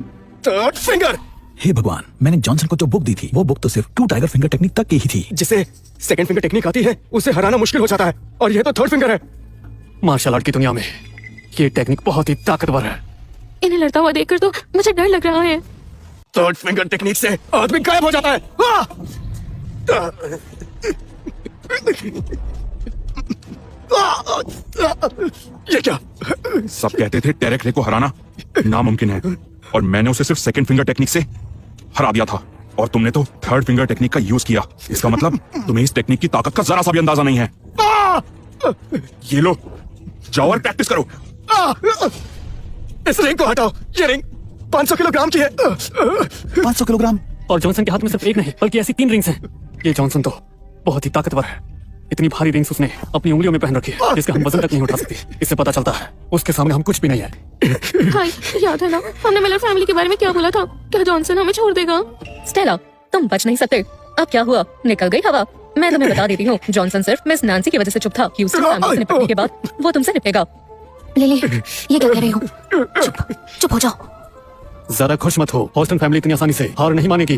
Third finger. हे भगवान, मैंने जॉनसन को जो बुक दी थी वो बुक तो सिर्फ 2 टाइगर फिंगर टेक्निक तक की ही थी। जिसे सेकंड फिंगर टेक्निक आती है उसे हराना मुश्किल हो जाता है, और यह तो थर्ड फिंगर है। मार्शल आर्ट की दुनिया में ये टेक्निक बहुत ही ताकतवर है। इन्हें लड़ता हुआ देखकर तो मुझे डर लग रहा है। थर्ड फिंगर टेक्निक से आदमी गायब हो जाता है। आह! ये क्या? सब कहते थे डेरेक रे को हराना नामुमकिन है, और मैंने उसे सिर्फ सेकंड फिंगर टेक्निक से हरा दिया था, और तुमने तो थर्ड फिंगर टेक्निक का यूज किया। इसका मतलब तुम्हें इस टेक्निक की ताकत का जरा सा भी अंदाजा नहीं है। ये लो, जाओ और प्रैक्टिस करो। इस रिंग को हटाओ, ये रिंग 500 किलोग्राम की है। 500 किलोग्राम? और जॉनसन के हाथ में सिर्फ एक नहीं बल्कि ऐसी 3 रिंग्स हैं। ये जॉनसन तो बहुत ही ताकतवर है। इतनी भारी रिंग्स उसने अपनी उंगलियों में पहन रखी है जिसका हम वजन तक नहीं उठा सकते। इससे पता चलता है उसके सामने हम कुछ भी नहीं है। हाय, याद है ना हमने मिलर फैमिली के बारे में क्या बोला था? क्या जॉनसन हमें छोड़ देगा? स्टेला, तुम बच नहीं सकते। अब क्या हुआ? निकल गई हवा। मैं तुम्हें बता देती हूँ, जॉनसन सिर्फ मिस नैन्सी की वजह से चुप था। ह्यूस्टन फैमिली से निपटने के बाद वो तुमसे निपटेगा। लिली, ये क्या कह रही हो? चुप हो जाओ। ज्यादा खुश मत हो, हॉस्टन फैमिली इतनी आसानी से हार नहीं मानेगी।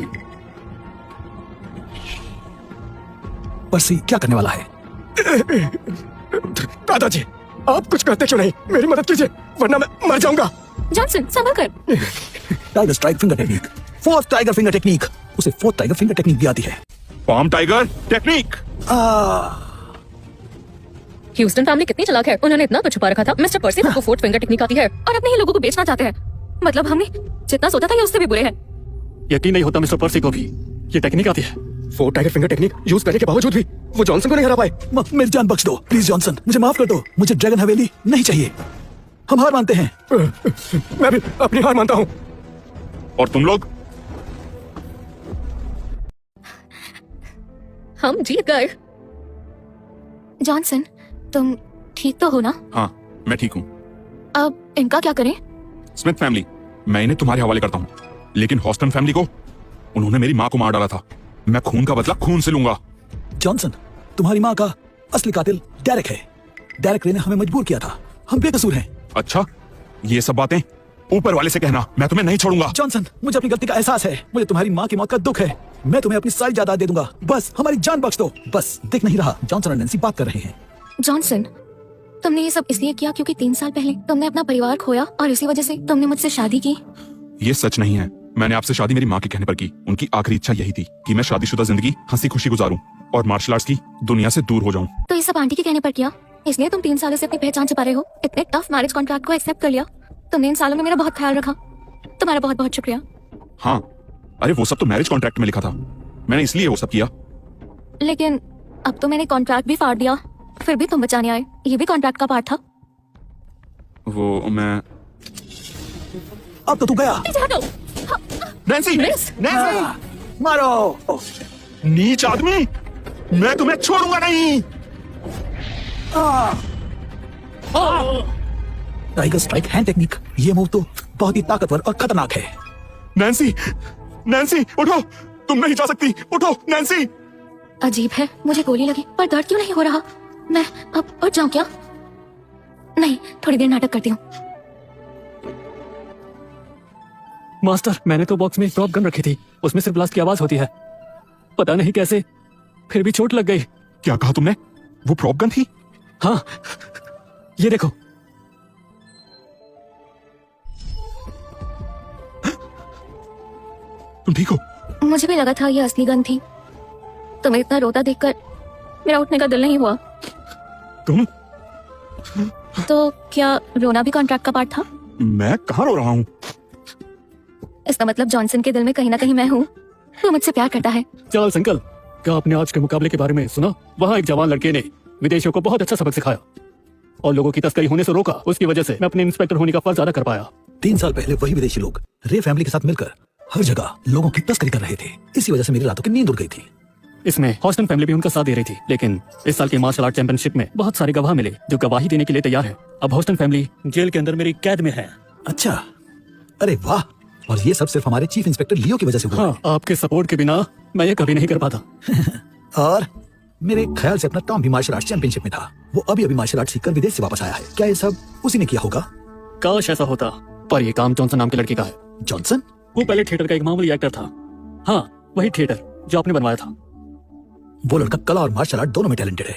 पर्सी क्या करने वाला है? दादाजी, आप कुछ कहते क्यों नहीं? मेरी मदद कीजिए वरना मैं मर जाऊंगा। जॉनसन, संभल कर। Tiger strike finger technique, fourth tiger finger technique. उसे फोर्थ टाइगर फिंगर टेक्निक भी आती है। Palm tiger technique. Houston family कितनी चालाक है, उन्होंने इतना तो छुपा रखा था। मिस्टर पर्सी को फोर्थ फिंगर टेक्निक आती है और अपने ही लोगों को बेचना चाहते हैं। मतलब हमने जितना सोचा था ये उससे भी बुरे हैं। यकीन नहीं होता मिस्टर पर्सी को भी ये टेक्निक आती है। 4 टाइगर फिंगर टेक्निक यूज करने के बावजूद भी वो जॉनसन को नहीं हरा पाए। मेरी जान बख्श दो प्लीज जॉनसन, मुझे माफ कर दो। मुझे ड्रैगन हवेली नहीं चाहिए। हम हार मानते हैं। मैं भी अपनी हार मानता हूँ। और तुम लोग? हम जीत गए। जॉनसन, तुम ठीक तो हो ना? हाँ, मैं ठीक हूँ। अब इनका क्या करें? स्मिथ फैमिली, मैं इन्हें तुम्हारे हवाले करता हूँ। लेकिन हॉस्टन फैमिली को, उन्होंने मेरी माँ को मार डाला था। मैं खून का बदला खून से लूंगा। जॉनसन, तुम्हारी माँ का असली कातिल डेरेक है। डेरेक रे ने हमें मजबूर किया था। हम बेकसूर हैं। अच्छा, ये सब बातें ऊपर वाले से कहना, मैं तुम्हें नहीं छोड़ूंगा। जॉनसन, मुझे अपनी गलती का एहसास है। मुझे तुम्हारी माँ की मौत का दुख है। मैं तुम्हें अपनी सारी जायदाद दे दूंगा। बस हमारी जान बख्श दो। बस दिख नहीं रहा जॉनसन और नैन्सी बात कर रहे हैं। जॉनसन, तुमने ये सब इसलिए किया क्योंकि 3 साल पहले तुमने अपना परिवार खोया और इसी वजह से तुमने मुझसे शादी की। ये सच नहीं है। मैंने आपसे शादी मेरी माँ के कहने पर की। उनकी आखिरी इच्छा यही थी कि मैं शादीशुदा जिंदगी हंसी खुशी गुजारूं और मार्शल आर्ट्स की दुनिया से दूर हो जाऊं। तो ये सब आंटी के कहने पर किया, इसलिए तुम 3 सालों से अपनी पहचान छुपा रहे हो। इतने टफ मैरिज कॉन्ट्रैक्ट को एक्सेप्ट कर लिया। तुमने इन सालों में मेरा बहुत ख्याल रखा। तुम्हारा बहुत बहुत शुक्रिया। हाँ, अरे वो सब तो मैरिज कॉन्ट्रैक्ट में लिखा था। मैंने इसलिए वो सब किया। लेकिन अब तो मैंने कॉन्ट्रैक्ट भी फाड़ दिया, फिर भी तुम बचाने आए। ये भी कॉन्ट्रैक्ट का पार्ट था। वो मैं अब तो तू गया। पीछे हटो। Nancy, miss. नैन्सी, मारो। नीच आदमी, मैं तुम्हें छोड़ूंगा नहीं। टाइगर स्ट्राइक हैंड टेक्निक, ये मूव तो बहुत ही ताकतवर और खतरनाक है। नैन्सी, नैन्सी, उठो, तुम नहीं जा सकती। उठो नैन्सी। अजीब है, मुझे गोली लगी पर दर्द क्यों नहीं हो रहा? मैं अब उठ जाऊं क्या? नहीं, थोड़ी देर नाटक करती हूँ। मास्टर, मैंने तो बॉक्स में एक ड्रॉप गन रखी थी। उसमें सिर्फ ब्लास्ट की आवाज होती है। पता नहीं कैसे, फिर भी चोट लग गई। क्या कहा तुमने? वो प्रॉप गन थी? हाँ, ये देखो। तुम ठीक हो? मुझे भी लगा था ये असली गन थी। तुम्हें इतना रोता देखकर मेरा उठने का दिल नहीं हुआ। तुम? तो क्या रोना भी कॉन्ट्रैक्ट का पार्ट था? मैं कहाँ रो रहा हूँ? इसका मतलब जॉनसन के दिल में कहीं ना कहीं मैं हूँ। वो मुझसे प्यार करता है। चार्ल्स अंकल, क्या आपने आज के मुकाबले के बारे में सुना? वहाँ एक जवान लड़के ने विदेशियों को बहुत अच्छा सबक सिखाया और लोगों की तस्करी होने से रोका। उसकी वजह से मैं अपने इंस्पेक्टर होने का फर्ज अदा कर पाया। 3 साल पहले वही विदेशी लोग रे फैमिली के साथ मिलकर हर जगह लोगों की तस्करी कर रहे थे। इसी वजह से मेरी रातों की नींद उड़ गई थी। इसमें हॉस्टन फैमिली भी उनका साथ दे रही थी। लेकिन इस साल के मार्शल आर्ट चैंपियनशिप में बहुत सारे गवाह मिले जो गवाही देने के लिए तैयार है। अब हॉस्टन फैमिली जेल के अंदर मेरी कैद में है। अच्छा, अरे वाह। और ये सब सिर्फ हमारे चीफ इंस्पेक्टर लियो की वजह से हुआ। हाँ, आपके सपोर्ट के बिना मैं ये कभी नहीं कर पाता। और मेरे ख्याल से अपना टॉम भी मार्शल आर्ट चैंपियनशिप में था। वो अभी मार्शल आर्ट सीखकर विदेश से वापस आया है। क्या ये सब उसी ने किया होगा? काश ऐसा होता, पर ये काम जॉनसन नाम के लड़के का है। जॉनसन? वो पहले थिएटर का एक मामूली एक्टर था। हाँ, वही थिएटर जो आपने बनवाया था। वो लड़का कला और मार्शल आर्ट दोनों में टैलेंटेड है।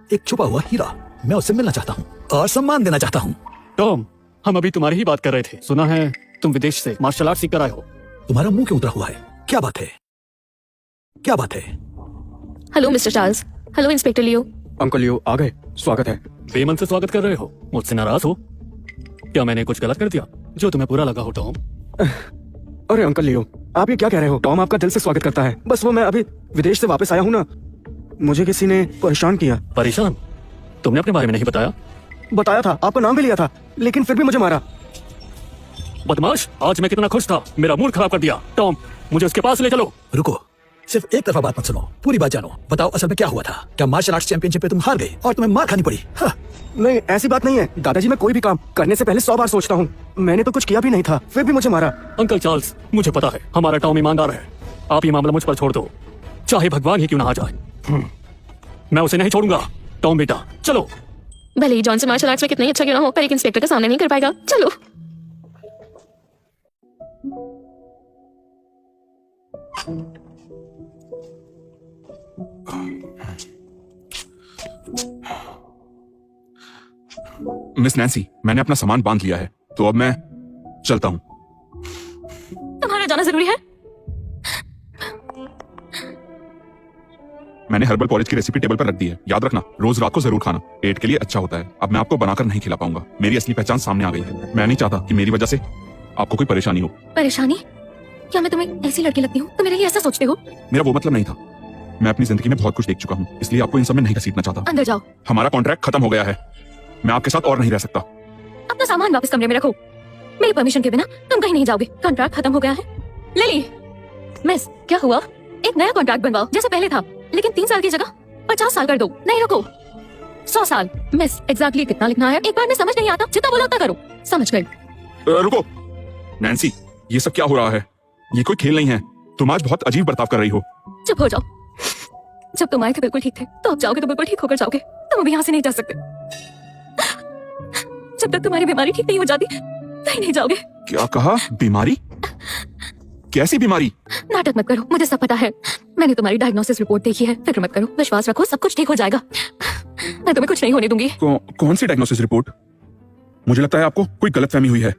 एक छुपा हुआ हीरा। मैं उससे मिलना चाहता हूँ और सम्मान देना चाहता हूँ। टॉम, हम अभी तुम्हारी ही बात कर रहे थे। सुना है तुम विदेश से मार्शल आर्ट सीख कर आए हो। तुम्हारा मुंह क्यों उतरा हुआ है? क्या बात है? क्या बात है? Hello mister Charles. Hello inspector Leo. Uncle Leo आ गए, स्वागत है। बेमन से स्वागत कर रहे हो। मुझसे नाराज हो? क्या मैंने कुछ गलत कर दिया जो तुम्हें बुरा लगा हो टॉम? अरे अंकल लियो, आप ये क्या कह रहे हो? टॉम आपका दिल से स्वागत करता है। बस वो मैं अभी विदेश से वापस आया हूँ ना, मुझे किसी ने परेशान किया। परेशान? तुमने अपने बारे में नहीं बताया? बताया था, आपका नाम भी लिया था, लेकिन फिर भी मुझे मारा। बदमाश, आज मैं कितना खुश था, मेरा मूड खराब कर दिया। टॉम, मुझे उसके पास ले चलो। रुको, सिर्फ एक तरफा बात मत सुनो, पूरी बात जानो। बताओ असल में क्या हुआ था? क्या मार्शल आर्ट्स चैंपियनशिप में तुम हार गए और तुम्हें मार खानी पड़ी? हाँ। नहीं, ऐसी बात नहीं है दादाजी। मैं कोई भी काम करने से पहले 100 बार सोचता हूँ। मैंने तो कुछ किया भी नहीं था, फिर भी मुझे मारा। अंकल चार्ल्स, मुझे पता है हमारा टॉम ईमानदार है। आप ये मामला मुझ पर छोड़ दो, चाहे भगवान ही क्यों ना आ जाए। मैं उसे नहीं छोड़ूंगा। टॉम बेटा, चलो। भले ही जॉनसन मार्शल आर्ट्स में कितना ही अच्छा क्यों ना हो, पर एक इंस्पेक्टर का सामना नहीं कर पाएगा। चलो। मिस नैन्सी, मैंने अपना सामान बांध लिया है, तो अब मैं चलता हूँ। तुम्हारा जाना जरूरी है? मैंने हर्बल पॉरेज की रेसिपी टेबल पर रख दी है। याद रखना, रोज रात को जरूर खाना, पेट के लिए अच्छा होता है। अब मैं आपको बनाकर नहीं खिला पाऊंगा। मेरी असली पहचान सामने आ गई है। मैं नहीं चाहता कि मेरी वजह से आपको कोई परेशानी हो। परेशानी? क्या मैं तुम्हें ऐसी लड़की लगती हूँ? तुम मेरे लिए ऐसा सोचते हो? मेरा वो मतलब नहीं था। मैं अपनी जिंदगी में बहुत कुछ देख चुका हूँ, इसलिए आपको इन सब में नहीं घसीटना चाहता। अंदर जाओ। हमारा कॉन्ट्रैक्ट खत्म हो गया है। मैं आपके साथ और नहीं रह सकता। अपना सामान वापस कमरे में रखो। मेरी परमिशन के बिना तुम कहीं नहीं जाओगे। कॉन्ट्रैक्ट खत्म हो गया है। लिली, मिस, क्या हुआ? एक नया कॉन्ट्रैक्ट बनवाओ जैसे पहले था, लेकिन 3 साल की जगह 50 साल कर दो। नहीं रुको, 100 साल। मिस, एग्जैक्टली कितना लिखना है? एक बार में समझ नहीं आता, जितना बोला उतना करो। समझ गए? रुको नैन्सी, ये सब क्या हो रहा है? ये कोई खेल नहीं है। तुम आज बहुत अजीब बर्ताव कर रही हो। चुप हो जाओ। जब तुम आए थे बिल्कुल ठीक थे, तो अब जाओगे तो बिल्कुल ठीक होकर जाओगे। तुम अभी यहाँ से नहीं जा सकते। जब तक तुम्हारी बीमारी ठीक नहीं हो जाती, कहीं नहीं जाओगे। क्या कहा? बीमारी? कैसी बीमारी? नाटक मत करो, मुझे सब पता है। मैंने तुम्हारी डायग्नोसिस रिपोर्ट देखी है। फिक्र मत करो, विश्वास रखो, सब कुछ ठीक हो जाएगा। मैं तुम्हें कुछ नहीं होने दूंगी। कौन सी डायग्नोसिस रिपोर्ट? मुझे लगता है आपको कोई गलतफहमी हुई है।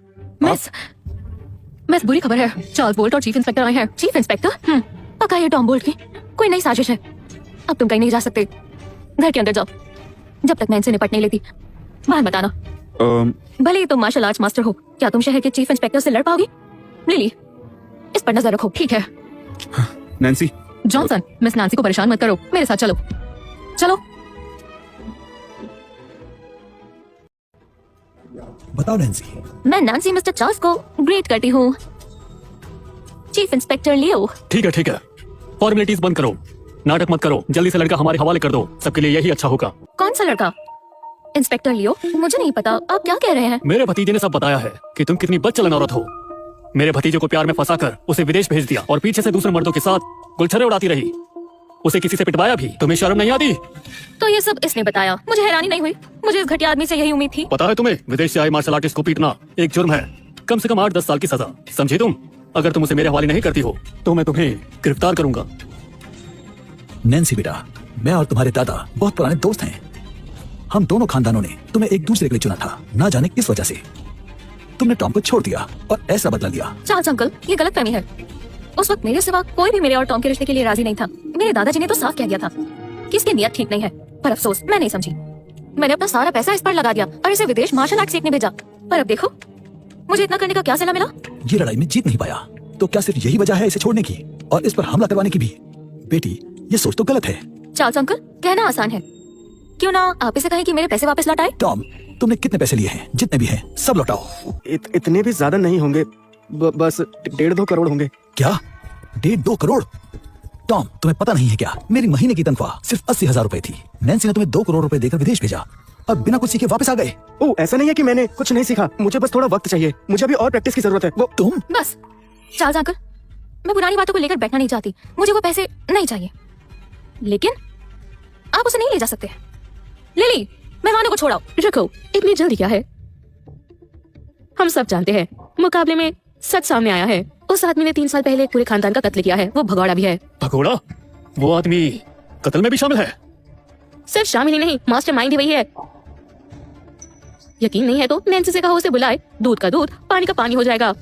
मिस, बुरी खबर है। चार्ल्स बोल्ट और चीफ इंस्पेक्टर आए हैं। Chief inspector? पक्का ये टॉम बोल्ट की कोई नई साजिश है। अब तुम कहीं नहीं जा सकते। घर के अंदर जाओ। जब तक मैं इनसे निपट नहीं लेती, बाहर मत आना। भले ही तुम मार्शल आर्ट्स मास्टर हो, क्या तुम शहर के चीफ इंस्पेक्टर से लड़ पाओगी? लिली, इस पर नजर रखो, ठीक है? नैन्सी। जॉनसन, मिस नैन्सी को परेशान मत करो। मेरे साथ चलो। चलो। बताओ नैन्सी। मैं नैन्सी मिस्टर चार्ल्स को ग्रेट करती हूँ। चीफ इंस्पेक्टर लियो। ठीक है, फॉर्मेलिटीज बंद करो, नाटक मत करो, जल्दी से लड़का हमारे हवाले कर दो। सबके लिए यही अच्छा होगा। कौन सा लड़का? इंस्पेक्टर लियो, मुझे नहीं पता आप क्या कह रहे हैं। मेरे भतीजे ने सब बताया है कि तुम कितनी बदचलन औरत हो। मेरे भतीजे को प्यार में फंसाकर उसे विदेश भेज दिया और पीछे से दूसरे मर्दों के साथ गुलछर्रे उड़ाती रही। उसे किसी से पिटवाया भी। तुम्हें शर्म नहीं आती? तो ये सब इसने बताया। मुझे हैरानी नहीं हुई, मुझे इस घटिया आदमी से यही उम्मीद थी। पता है तुम्हें, विदेश से आए मार्शल आर्टिस्ट को पीटना एक जुर्म है। कम से कम 8-10 साल की सजा, समझी तुम? अगर तुम उसे मेरे हवाले नहीं करती हो तो मैं तुम्हें गिरफ्तार करूंगा। नैन्सी बेटा, मैं और तुम्हारे दादा बहुत पुराने दोस्त हैं। हम दोनों खानदानों ने तुम्हें एक दूसरे के लिए चुना था, ना जाने किस वजह से। तुमने टॉम को छोड़ दिया और ऐसा बदला लिया। चार्ल्स अंकल, ये गलतफहमी है। उस वक्त मेरे सिवा कोई भी मेरे और टॉम के रिश्ते के लिए राजी नहीं था। मेरे दादाजी ने तो साफ कह दिया था कि इसकी नीयत ठीक नहीं है, पर अफसोस मैं नहीं समझी। मैंने अपना सारा पैसा इस पर लगा दिया और इसे विदेश मार्शल आर्ट सीखने भेजा। पर अब देखो, मुझे इतना करने का क्या सिला मिला? ये लड़ाई में जीत नहीं पाया, तो क्या सिर्फ यही वजह है इसे छोड़ने की और इस पर हमला करवाने की भी? बेटी, ये सोच तो गलत है। चार्ल्स अंकल, कहना आसान है, क्यों ना आप इसे कहें कि मेरे पैसे वापस लौटाए? टॉम, तुमने कितने पैसे लिए हैं? जितने भी हैं सब लौटाओ। इतने भी ज्यादा नहीं होंगे, बस 1.5-2 करोड़ होंगे। क्या? 1.5-2 करोड़? टॉम, तुम्हें पता नहीं है क्या? मेरी महीने की तनख्वाह सिर्फ 80,000 रुपए थी। नैन्सी ने तुम्हें 2 करोड़ रुपए देकर विदेश भेजा, अब बिना कुछ सीखे वापस आ गए। ओह, ऐसा नहीं है कि मैंने कुछ नहीं सीखा, मुझे बस थोड़ा वक्त चाहिए। मुझे अभी और प्रैक्टिस की जरूरत है। वो तुम? बस चार्ल्स अंकल, मैं पुरानी बातों को लेकर बैठना नहीं चाहती। मुझे वो पैसे नहीं चाहिए, लेकिन आप उसे नहीं ले जा सकते। लिली, मेहमानों को छोड़ाओ। रखो, इतनी जल्दी क्या है? हम सब जानते हैं, मुकाबले में सच सामने आया है। उस आदमी ने 3 साल पहले पूरे खानदान का कत्ल किया है। वो भगौड़ा भी है। भगोड़ा? वो आदमी कत्ल में भी शामिल है? सिर्फ शामिल ही नहीं, मास्टरमाइंड ही वही है। यकीन नहीं है तो नैन्सी से कहो उसे बुलाए। दूध का दूध, पानी का पानी हो जाएगा।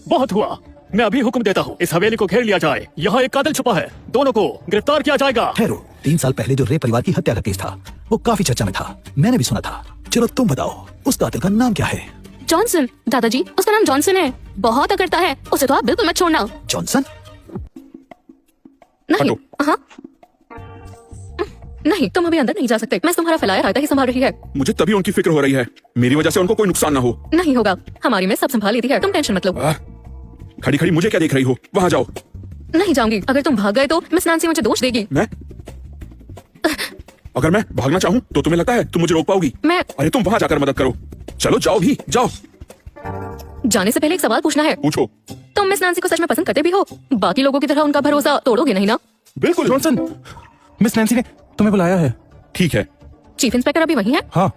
बहुत हुआ, मैं अभी हुक्म देता हूँ, इस हवेली को घेर लिया जाए। यहाँ एक कातिल छुपा है, दोनों को गिरफ्तार किया जाएगा। ठहरो, 3 साल पहले जो रे परिवार की हत्या का केस था, वो काफी चर्चा में था। मैंने भी सुना था। चलो तुम बताओ, उस कातिल का नाम क्या है? जॉनसन। दादाजी, उसका नाम जॉनसन है। बहुत अकड़ता है, उसे तो आप बिल्कुल मत छोड़ना। जॉनसन? नहीं, हटो। हाँ, नहीं, तुम अभी अंदर नहीं जा सकते। मैं तुम्हारा फैलाया रायता ही संभाल रही है। मुझे तभी उनकी फिक्र हो रही है, मेरी वजह से उनको कोई नुकसान ना हो। नहीं होगा, हमारी में सब संभाल लेती है, तुम टेंशन मत लो। खड़ी खड़ी मुझे क्या देख रही हो? वहां जाओ। नहीं जाऊंगी। अगर तुम भाग गए तो मिस नैन्सी मुझे दोष देगी। मैं? अगर मैं भागना चाहूँ तो तुम्हें लगता है तुम मुझे रोक पाओगी? अरे तुम वहां जाकर मदद करो। चलो जाओ भी, जाओ। जाने से पहले एक सवाल पूछना है। पूछो। तुम मिस नैन्सी को सच में पसंद करते भी हो? बाकी लोगों की तरह उनका भरोसा तोड़ोगे नहीं ना? बिल्कुल। जॉनसन, मिस नैन्सी ने तुम्हें बुलाया है। ठीक है। चीफ इंस्पेक्टर अभी वही है? हाँ।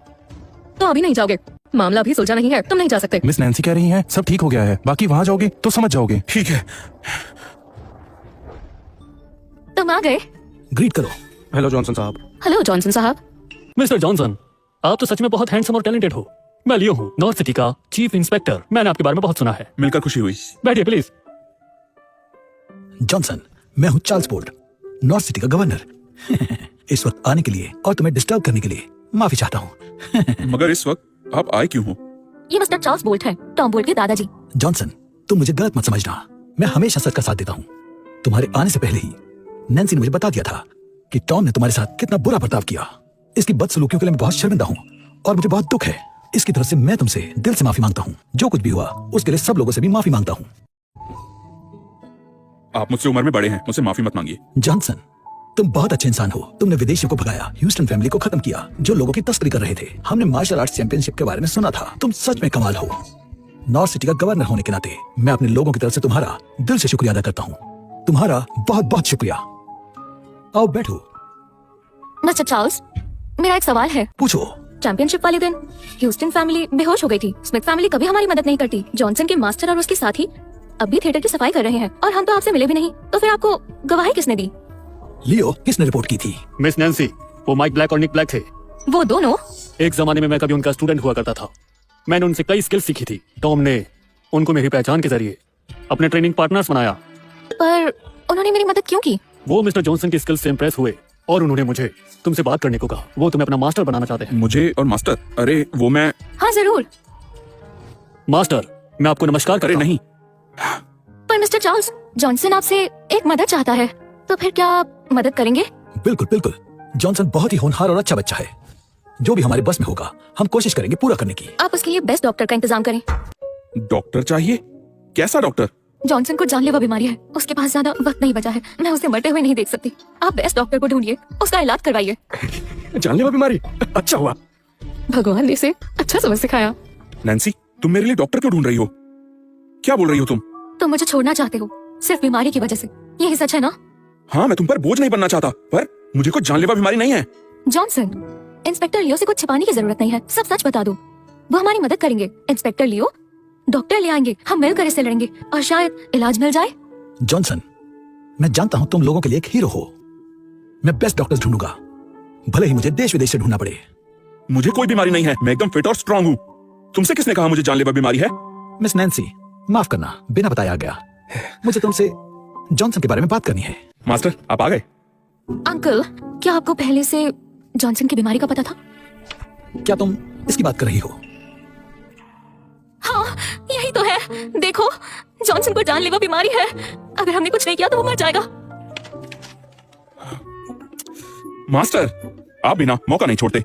तो अभी नहीं जाओगे, मामला अभी सुलझा नहीं है, तुम नहीं जा सकते। मिस नैन्सी कह रही हैं सब ठीक हो गया है, बाकी वहां जाओगे तो समझ जाओगे। ठीक है। तुम आ गए। ग्रीट करो। हेलो जॉनसन साहब। हेलो जॉनसन साहब। मिस्टर जॉनसन, आप तो सच में बहुत हैंडसम और टैलेंटेड हो। मैं लियो हूँ, नॉर्थ सिटी का चीफ इंस्पेक्टर। मैंने आपके बारे में बहुत सुना है। मिलकर खुशी हुई। बैठिए प्लीज। जॉनसन, मैं हूँ चार्ल्स बोल्ट, नॉर्थ सिटी का गवर्नर। इस वक्त आने के लिए और तुम्हें डिस्टर्ब करने के लिए माफी चाहता हूँ। मगर इस वक्त आप आए क्यों हो? ये मिस्टर चार्ल्स बोल्ट है, टॉम बोल्ट के दादाजी। जॉनसन, तुम मुझे गलत मत समझना। मैं हमेशा सच का साथ देता हूँ। तुम्हारे आने से पहले ही नैन्सी ने मुझे बता दिया था कि टॉम ने तुम्हारे साथ कितना बुरा बर्ताव किया। इसकी बदसलूकियों के लिए मैं बहुत शर्मिंदा हूँ और मुझे बहुत दुख है। इसकी तरफ से मैं तुमसे दिल से माफी मांगता हूँ। जो कुछ भी हुआ उसके लिए सब लोगों से भी माफी मांगता हूँ। आप मुझसे उम्र में बड़े हैं, मुझसे माफी मत मांगिए। जॉनसन, तुम बहुत अच्छे इंसान हो। तुमने विदेशियों को भगाया, ह्यूस्टन फैमिली को खत्म किया जो लोगों की तस्करी कर रहे थे। हमने मार्शल आर्ट्स चैंपियनशिप के बारे में सुना था। तुम सच में कमाल हो। नॉर्थ सिटी का गवर्नर होने के नाते मैं अपने लोगों की तरफ से तुम्हारा दिल से शुक्रिया अदा करता हूँ। तुम्हारा बहुत बहुत शुक्रिया। आओ बैठो। मिस्टर चार्ल्स, मेरा एक सवाल है। पूछो। चैंपियनशिप वाले दिन ह्यूस्टन फैमिली बेहोश हो गई थी। स्मिथ फैमिली कभी हमारी मदद नहीं करती। जॉनसन के मास्टर और उसके साथी अब भी थिएटर की सफाई कर रहे हैं और हम तो आपसे मिले भी नहीं। तो फिर आपको गवाही किसने दी? लियो, किसने रिपोर्ट की थी? मिस नैन्सी, वो माइक ब्लैक और निक ब्लैक थे। वो दोनों? एक जमाने में मैं कभी उनका स्टूडेंट हुआ करता था। मैंने उनसे कई स्किल्स सीखी थी। टॉम ने उनको मेरी पहचान के जरिए अपने ट्रेनिंग पार्टनर्स बनाया। पर उन्होंने मेरी मदद क्यों की? वो मिस्टर जॉनसन की स्किल्स से इम्प्रेस हुए और उन्होंने मुझे तुमसे बात करने को कहा। वो तुम्हें अपना मास्टर बनाना चाहते हैं। मुझे और मास्टर? अरे वो मैं... हाँ जरूर। मास्टर, मैं आपको नमस्कार अरे करता हूं। नहीं, पर मिस्टर चार्ल्स, जॉनसन आपसे एक मदद चाहता है, तो फिर क्या आप मदद करेंगे? बिल्कुल बिल्कुल। जॉनसन बहुत ही होनहार और अच्छा बच्चा है। जो भी हमारे बस में होगा हम कोशिश करेंगे पूरा करने की। आप उसके लिए बेस्ट डॉक्टर का इंतजाम करें। डॉक्टर चाहिए? कैसा डॉक्टर? जॉनसन को जानलेवा बीमारी है। उसके पास ज्यादा वक्त नहीं बचा है। मैं उसे मरते हुए नहीं देख सकती। आप बेस्ट डॉक्टर को ढूंढिए, उसका इलाज करवाइए। जानलेवा बीमारी? अच्छा हुआ। भगवान ने इसे अच्छा सबक सिखाया। नैन्सी, तुम मेरे लिए डॉक्टर क्यों ढूंढ रही हो? क्या बोल रही हो तुम? तुम मुझे छोड़ना चाहते हो सिर्फ बीमारी की वजह से, यही सच है ना? हाँ, मैं तुम पर बोझ नहीं बनना चाहता, पर मुझे कोई जानलेवा बीमारी नहीं है। जॉनसन, इंस्पेक्टर लियो से कुछ छिपाने की जरूरत नहीं है। सब सच बता दो, वो हमारी मदद करेंगे। इंस्पेक्टर लियो डॉक्टर ले आएंगे, हम मिलकर इससे लड़ेंगे और शायद इलाज मिल जाए। जॉनसन, मैं जानता हूँ तुम लोगों के लिए एक हीरो हो। मैं बेस्ट डॉक्टर्स ढूंढूंगा, भले ही मुझे देश विदेश से ढूंढना पड़े। मुझे कोई बीमारी नहीं है, मैं एकदम फिट और स्ट्रांग हूँ। तुमसे किसने कहा मुझे जानलेवा बीमारी है? मिस नैन्सी, माफ करना, बिना बताया आ गया। मुझे तुमसे जॉनसन के बारे में बात करनी है। मास्टर, आप आ गए? अंकल, क्या आपको पहले से जॉनसन की बीमारी का पता था? क्या तुम इसकी बात कर रही हो? हाँ, यही तो है। देखो, जॉनसन को जानलेवा बीमारी है। अगर हमने कुछ नहीं किया तो वो मर जाएगा। मास्टर, आप भी ना मौका नहीं छोड़ते।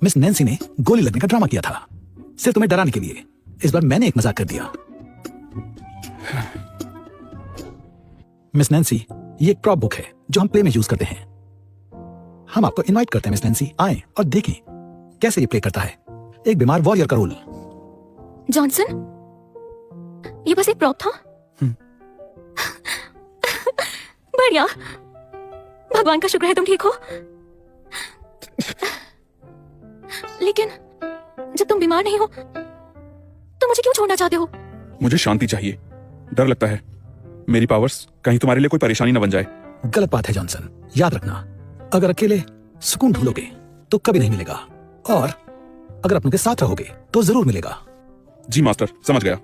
मिस नैन्सी ने गोली लगने का ड्रामा किया था सिर्फ तुम्हें डराने के लिए। इस बार मैंने एक मजाक कर दिया। मिस नैन्सी, ये एक प्रॉप बुक है जो हम प्ले में यूज करते हैं। हम आपको इनवाइट करते हैं मिस नैन्सी, आए और देखें कैसे ये प्ले करता है एक बीमार वॉरियर का रोल। जॉनसन, ये बस एक प्रॉप था। बढ़िया, भगवान का शुक्र है तुम ठीक हो। लेकिन जब तुम बीमार नहीं हो तो मुझे क्यों छोड़ना चाहते हो? मुझे शांति चाहिए। डर लगता है मेरी पावर्स कहीं तुम्हारे लिए कोई परेशानी न बन जाए। गलत बात है जॉनसन, याद रखना, अगर अकेले सुकून ढूंढोगे तो कभी नहीं मिलेगा, और अगर अपनों के साथ रहोगे तो जरूर मिलेगा। जी मास्टर, समझ गया।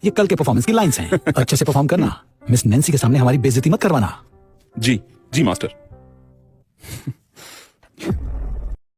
ये कल के परफॉर्मेंस की लाइंस हैं। अच्छे से परफॉर्म करना। मिस नैन्सी के सामने हमारी बेइज्जती मत करवाना। जी जी मास्टर।